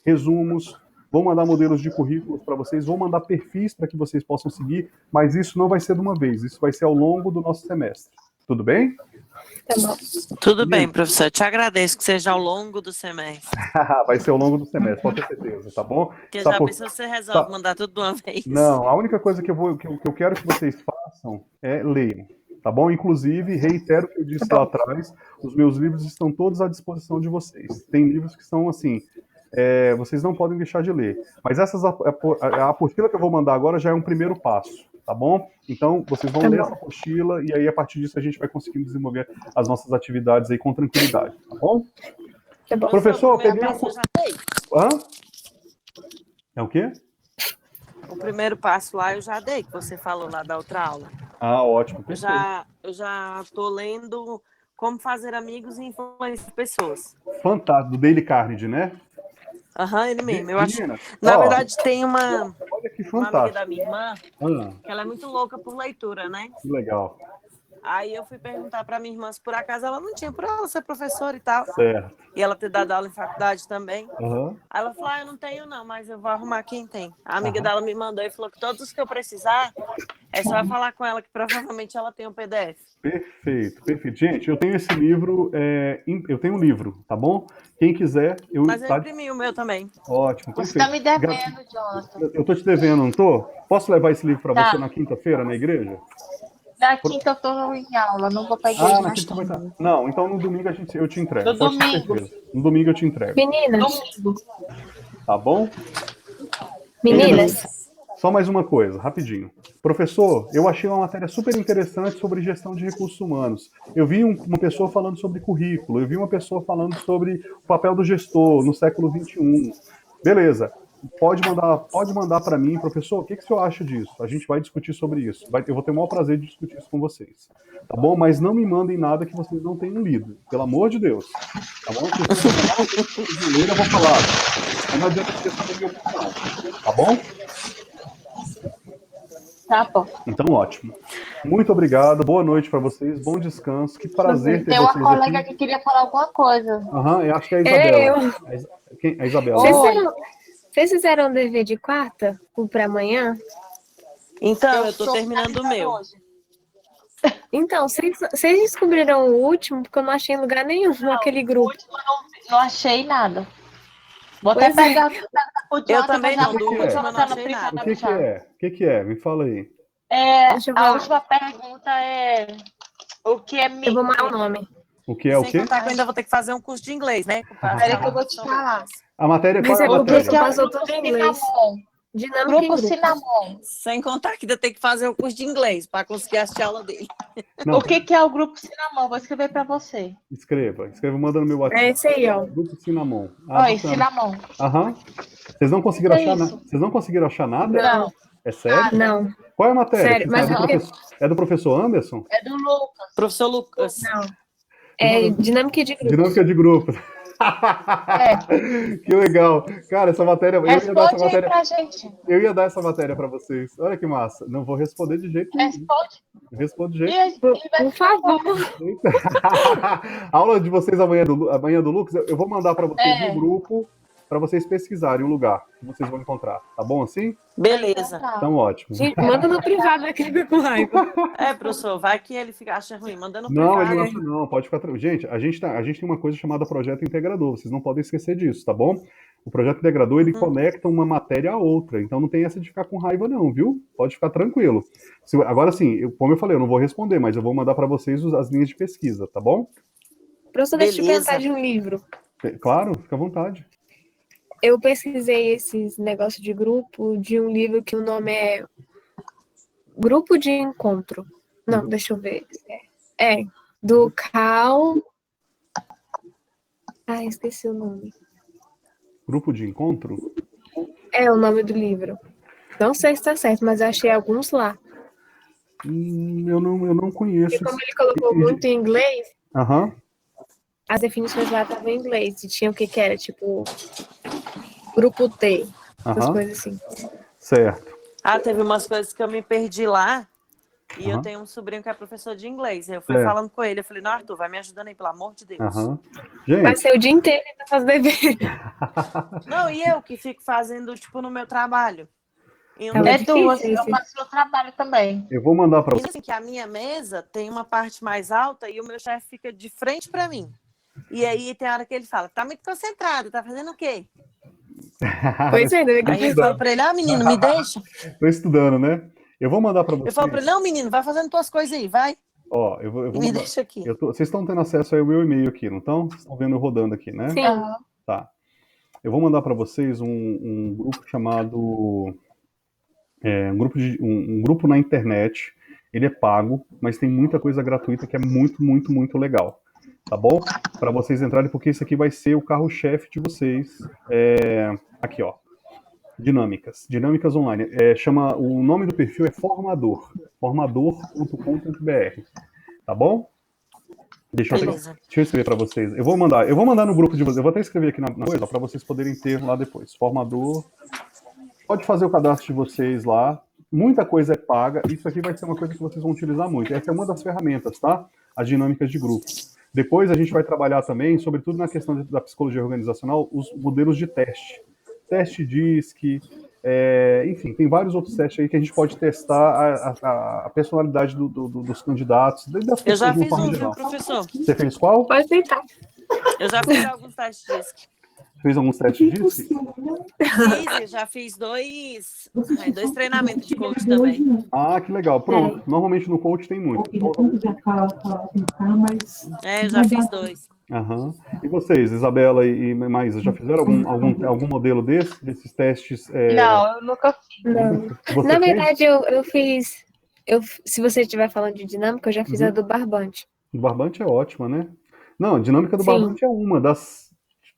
S1: resumos, vou mandar modelos de currículos para vocês, vou mandar perfis para que vocês possam seguir, mas isso não vai ser de uma vez, isso vai ser ao longo do nosso semestre. Tudo bem?
S2: Tá bom. Tudo bem, professor. Eu te agradeço que seja ao longo do semestre.
S1: Vai ser ao longo do semestre, pode ter certeza, tá bom?
S2: Porque já pensou se você resolve mandar tudo de uma vez?
S1: Não, a única coisa que eu quero que vocês façam é leiam, tá bom? Inclusive, reitero o que eu disse lá atrás, os meus livros estão todos à disposição de vocês. Tem livros que são assim, vocês não podem deixar de ler. Mas a apostila que eu vou mandar agora já é um primeiro passo, tá bom? Então, vocês vão ler essa apostila e aí, a partir disso, a gente vai conseguir desenvolver as nossas atividades aí com tranquilidade, tá bom?
S3: Tá bom.
S1: Professor, eu peguei Hã? É o quê?
S2: O primeiro passo lá eu já dei, que você falou lá da outra aula.
S1: Ah, ótimo.
S2: Eu já estou lendo Como Fazer Amigos e Influenciar Pessoas.
S1: Fantástico, do Dale Carnegie, né?
S2: Ele mesmo. Eu acho. Na verdade, tem uma
S1: amiga
S2: da minha irmã que ela é muito louca por leitura, né?
S1: Que legal.
S2: Aí eu fui perguntar para minha irmã se por acaso ela não tinha, por ela ser professora e tal.
S1: Certo.
S2: E ela ter dado aula em faculdade também.
S1: Aham.
S2: Aí ela falou, eu não tenho não, mas eu vou arrumar quem tem. A amiga dela me mandou e falou que todos os que eu precisar, é só falar com ela que provavelmente ela tem um PDF.
S1: Perfeito, perfeito. Gente, eu tenho esse livro, eu tenho um livro, tá bom? Quem quiser,
S2: Mas eu imprimi o meu também.
S1: Ótimo,
S4: Você
S1: perfeito.
S4: tá me devendo, Jonathan.
S1: Eu tô te devendo, não tô? Posso levar esse livro para
S4: Tá.
S1: você na quinta-feira, na igreja?
S4: Na quinta eu tô em aula, não vou pra igreja
S1: na
S4: mais
S1: quinta vai estar.
S4: tarde.
S1: Não, então no domingo eu te entrego.
S4: No
S1: Pode ter
S4: domingo.
S1: certeza. No domingo eu te entrego,
S3: Meninas,
S1: tá bom?
S3: meninas,
S1: Só mais uma coisa, rapidinho. Professor, eu achei uma matéria super interessante sobre gestão de recursos humanos. Eu vi uma pessoa falando sobre currículo, eu vi uma pessoa falando sobre o papel do gestor no século XXI. Beleza. Pode mandar para mim, professor, o que o senhor acha disso? A gente vai discutir sobre isso. Eu vou ter o maior prazer de discutir isso com vocês. Tá bom? Mas não me mandem nada que vocês não tenham lido. Pelo amor de Deus. Tá bom? Se vocês ler, eu vou falar. Não adianta ter essa minha opinião. Tá bom?
S4: Tá bom.
S1: Então, ótimo. Muito obrigado. Boa noite para vocês. Bom descanso. Que prazer ter
S4: Tem uma
S1: vocês
S4: colega
S1: aqui.
S4: que queria falar alguma coisa.
S1: Aham, eu acho que é a Isabela. A Isabela.
S3: vocês fizeram o dever de quarta? O pra amanhã?
S2: Então, eu tô terminando o meu.
S4: Hoje.
S3: Então, vocês descobriram o último? Porque eu não achei em lugar nenhum naquele
S4: O
S3: grupo.
S4: último eu não achei nada. Vou até
S3: Pois é.
S4: pegar o Jonathan,
S2: Eu também
S4: mas
S2: não, do
S1: último eu
S2: não
S4: tá no
S2: achei
S4: privado
S2: nada.
S1: O que é? O que é? Me fala aí.
S3: Deixa eu
S4: A
S3: ver.
S4: última pergunta é o que é
S3: Eu vou mandar o nome.
S1: O que é o
S2: Sem
S1: quê?
S2: contar que eu ainda vou ter que fazer um curso de inglês, né?
S4: Peraí que eu vou te falar.
S1: A matéria,
S3: Mas
S1: qual é a
S3: é porque
S1: matéria?
S3: passou tudo em inglês.
S4: Cinnamon.
S3: Dinâmica em
S4: Grupo
S3: grupo.
S4: Cinnamon.
S2: Sem contar que ainda tem que fazer um curso de inglês para conseguir assistir a aula dele.
S1: Não,
S4: O que é o grupo Cinnamon? Vou escrever para você.
S1: escreva, manda no meu WhatsApp.
S3: É esse aí, ó.
S1: Grupo Cinnamon.
S4: Oi,
S1: bacana.
S4: Cinnamon.
S1: Aham. Vocês não conseguiram
S4: Que é
S1: achar nada?
S4: isso?
S1: Vocês não conseguiram achar nada?
S3: Não,
S1: É sério?
S3: não,
S1: Qual é a matéria?
S3: sério. Mas
S1: É do professor Anderson?
S4: É do Lucas.
S2: Professor Lucas.
S3: não. É dinâmica de grupo.
S1: Dinâmica de grupo. Que legal. Cara, essa matéria.
S4: Responde aí pra gente.
S1: Eu ia dar essa matéria para vocês. Olha que massa. Não vou responder de jeito nenhum.
S4: Responde.
S1: Respondo de
S4: E
S1: jeito
S4: aí,
S3: Por favor.
S1: nenhum. A aula de vocês amanhã do Lucas, eu vou mandar para vocês no grupo para vocês pesquisarem o lugar que vocês vão encontrar. Tá bom assim?
S2: Beleza.
S1: Então, ótimo.
S3: Gente, manda no privado aqui com raiva.
S2: É, professor, vai que ele acha ruim. Manda no
S1: Não,
S2: privado.
S1: ele não acha não, pode ficar tranquilo. Gente, a gente tem uma coisa chamada projeto integrador, vocês não podem esquecer disso, tá bom? O projeto integrador, ele conecta uma matéria a outra, então não tem essa de ficar com raiva não, viu? Pode ficar tranquilo. Agora sim, como eu falei, eu não vou responder, mas eu vou mandar para vocês as linhas de pesquisa, tá bom?
S3: Professor, deixa eu
S2: Beleza.
S3: perguntar de um livro.
S1: Claro, fica à vontade.
S3: Eu pesquisei esses negócios de grupo de um livro que o nome é Grupo de Encontro. Não, deixa eu ver. É, do Cal... Ah, esqueci o nome.
S1: Grupo de encontro?
S3: É o nome do livro. Não sei se tá certo, mas eu achei alguns lá.
S1: Eu não conheço.
S3: E como ele colocou muito em inglês,
S1: Aham.
S3: as definições lá estavam em inglês. E tinha o que era, tipo, grupo T, essas
S1: Aham.
S3: coisas assim.
S1: Certo.
S2: Ah, teve umas coisas que eu me perdi lá. E eu
S1: Aham.
S2: tenho um sobrinho que é professor de inglês. Eu fui
S1: Certo.
S2: falando com ele. Eu falei, não, Arthur, vai me ajudando aí, pelo amor de Deus.
S1: Aham.
S3: Vai
S1: Gente,
S3: ser o dia inteiro pra fazer dever.
S2: Não, e eu que fico fazendo, tipo, no meu trabalho. E um
S3: Ela
S4: É
S3: difícil
S4: duas, eu
S3: esse.
S4: faço meu trabalho também.
S1: eu vou mandar para
S2: E assim, que a minha mesa tem uma parte mais alta e o meu chefe fica de frente para mim. E aí tem hora que ele fala, tá muito concentrado, tá fazendo o quê?
S3: Pois é, ainda bem
S2: Aí eu
S3: que
S2: falo pra ele, menino, me deixa.
S1: Tô estudando, né? Eu vou mandar para
S2: Eu
S1: vocês.
S2: falo pra ele, não, menino, vai fazendo tuas coisas aí, vai.
S1: Ó, eu vou
S2: E me
S1: mandar.
S2: deixa aqui.
S1: Vocês estão tendo acesso ao meu e-mail aqui, não estão? Vocês estão vendo eu rodando aqui, né?
S3: sim.
S1: Tá. Eu vou mandar para vocês um grupo chamado um grupo na internet. Ele é pago, mas tem muita coisa gratuita que é muito, muito, muito legal. Tá bom? Para vocês entrarem, porque isso aqui vai ser o carro-chefe de vocês. Aqui, ó. Dinâmicas online. O nome do perfil é Formador. Formador.com.br. Tá bom? Deixa eu escrever para vocês. Eu vou mandar no grupo de vocês. Eu vou até escrever aqui na coisa para vocês poderem ter lá depois. Formador. Pode fazer o cadastro de vocês lá. muita coisa é paga, isso aqui vai ser uma coisa que vocês vão utilizar muito. Essa é uma das ferramentas, tá? As dinâmicas de grupo. Depois a gente vai trabalhar também, sobretudo na questão da psicologia organizacional, os modelos de teste. Teste DISC, enfim, tem vários outros testes aí que a gente pode testar a personalidade dos candidatos, das
S2: Eu já
S1: pessoas de uma
S2: fiz
S1: forma
S2: um, viu,
S1: geral.
S2: professor?
S1: Você fez qual?
S3: Pode tentar.
S2: Eu já fiz alguns testes disso.
S1: Fez alguns testes disso?
S2: Fiz, eu já fiz dois treinamentos de coach também.
S1: Ah, que legal. Pronto. Normalmente no coach tem muito.
S2: Eu já fiz 2.
S1: Aham. E vocês, Isabela e Maísa, já fizeram algum modelo desses testes?
S4: Não, eu nunca fiz.
S3: Não.
S1: Você
S3: Na
S1: fez?
S3: verdade, eu fiz. Se você estiver falando de dinâmica, eu já fiz a do barbante.
S1: O barbante é ótima, né? Não, a dinâmica do
S3: Sim.
S1: barbante é uma das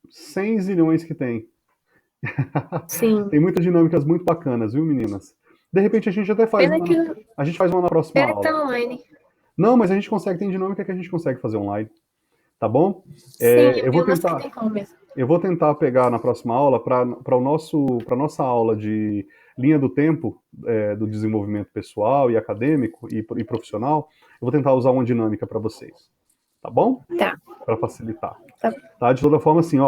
S1: 100 zilhões que tem.
S3: Sim.
S1: Tem muitas dinâmicas muito bacanas, viu, meninas? De repente a gente até faz
S3: Pena que
S1: a gente faz uma na próxima
S3: pena que
S1: aula.
S3: tá online.
S1: Não, mas a gente consegue, tem dinâmica que a gente consegue fazer online. Tá bom?
S3: Sim,
S1: eu vou tentar.
S3: Tem como mesmo.
S1: Eu vou tentar pegar na próxima aula, para a nossa aula de linha do tempo, do desenvolvimento pessoal e acadêmico e profissional, eu vou tentar usar uma dinâmica para vocês. Tá bom?
S3: Tá.
S1: Para facilitar.
S3: Tá.
S1: De toda forma, assim,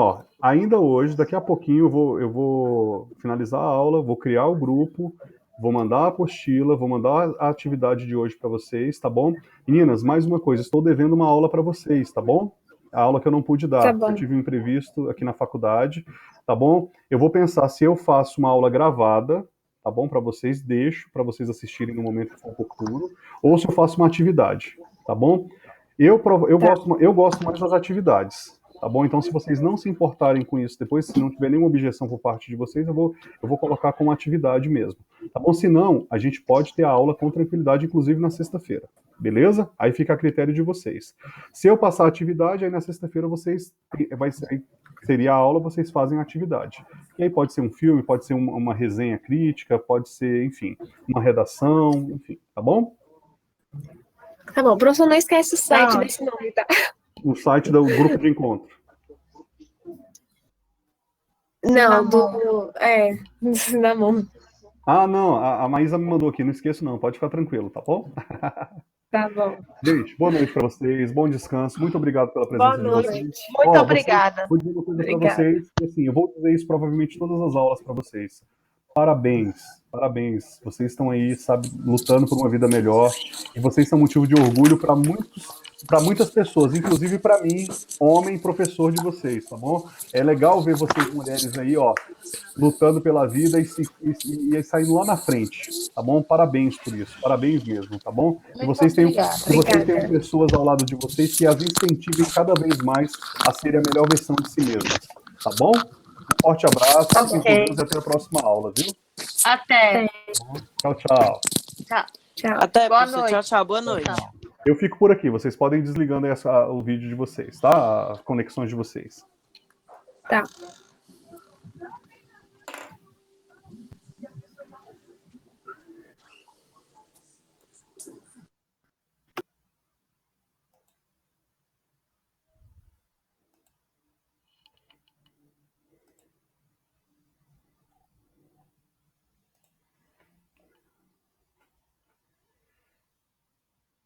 S1: ainda hoje, daqui a pouquinho, eu vou finalizar a aula, vou criar o grupo, vou mandar a apostila, vou mandar a atividade de hoje para vocês, tá bom? Meninas, mais uma coisa, estou devendo uma aula para vocês, tá bom? A aula que eu não pude dar,
S3: Tá,
S1: eu tive um imprevisto aqui na faculdade, tá bom? Eu vou pensar se eu faço uma aula gravada, tá bom? Para vocês, deixo para vocês assistirem no momento que for oportuno, ou se eu faço uma atividade, tá bom? Eu gosto mais das atividades, tá bom? Então, se vocês não se importarem com isso depois, se não tiver nenhuma objeção por parte de vocês, eu vou colocar como atividade mesmo, tá bom? Se não, a gente pode ter a aula com tranquilidade, inclusive na sexta-feira, beleza? Aí fica a critério de vocês. Se eu passar a atividade, aí na sexta-feira seria a aula, vocês fazem a atividade. E aí pode ser um filme, pode ser uma resenha crítica, pode ser, enfim, uma redação, enfim, tá bom?
S3: Tá bom, professor, não esquece o site desse nome, tá?
S1: O site do grupo de encontro.
S3: Não, Cinnamon.
S1: Ah, não, a Maísa me mandou aqui, não esqueço não, pode ficar tranquilo, tá bom?
S3: Tá bom.
S1: Gente, boa noite para vocês, bom descanso, muito obrigado pela presença de vocês.
S4: Muito obrigada.
S1: Vou dizer uma coisa para vocês, assim, eu vou dizer isso provavelmente todas as aulas para vocês. Parabéns, parabéns. Vocês estão aí, sabe, lutando por uma vida melhor. E vocês são motivo de orgulho para muitas pessoas, inclusive para mim, homem professor de vocês, tá bom? É legal ver vocês mulheres aí, lutando pela vida e saindo lá na frente, tá bom? Parabéns por isso, parabéns mesmo, tá bom? Que vocês tenham pessoas ao lado de vocês que as incentivem cada vez mais a serem a melhor versão de si mesmas, tá bom? Um forte abraço e até a próxima aula, viu?
S4: Até.
S1: Tchau, tchau.
S3: Tchau.
S2: Até,
S4: boa
S2: professor.
S4: noite.
S2: Tchau, tchau. Boa noite.
S4: Tchau.
S1: Eu fico por aqui, vocês podem ir desligando aí o vídeo de vocês, tá? As conexões de vocês.
S3: Tá.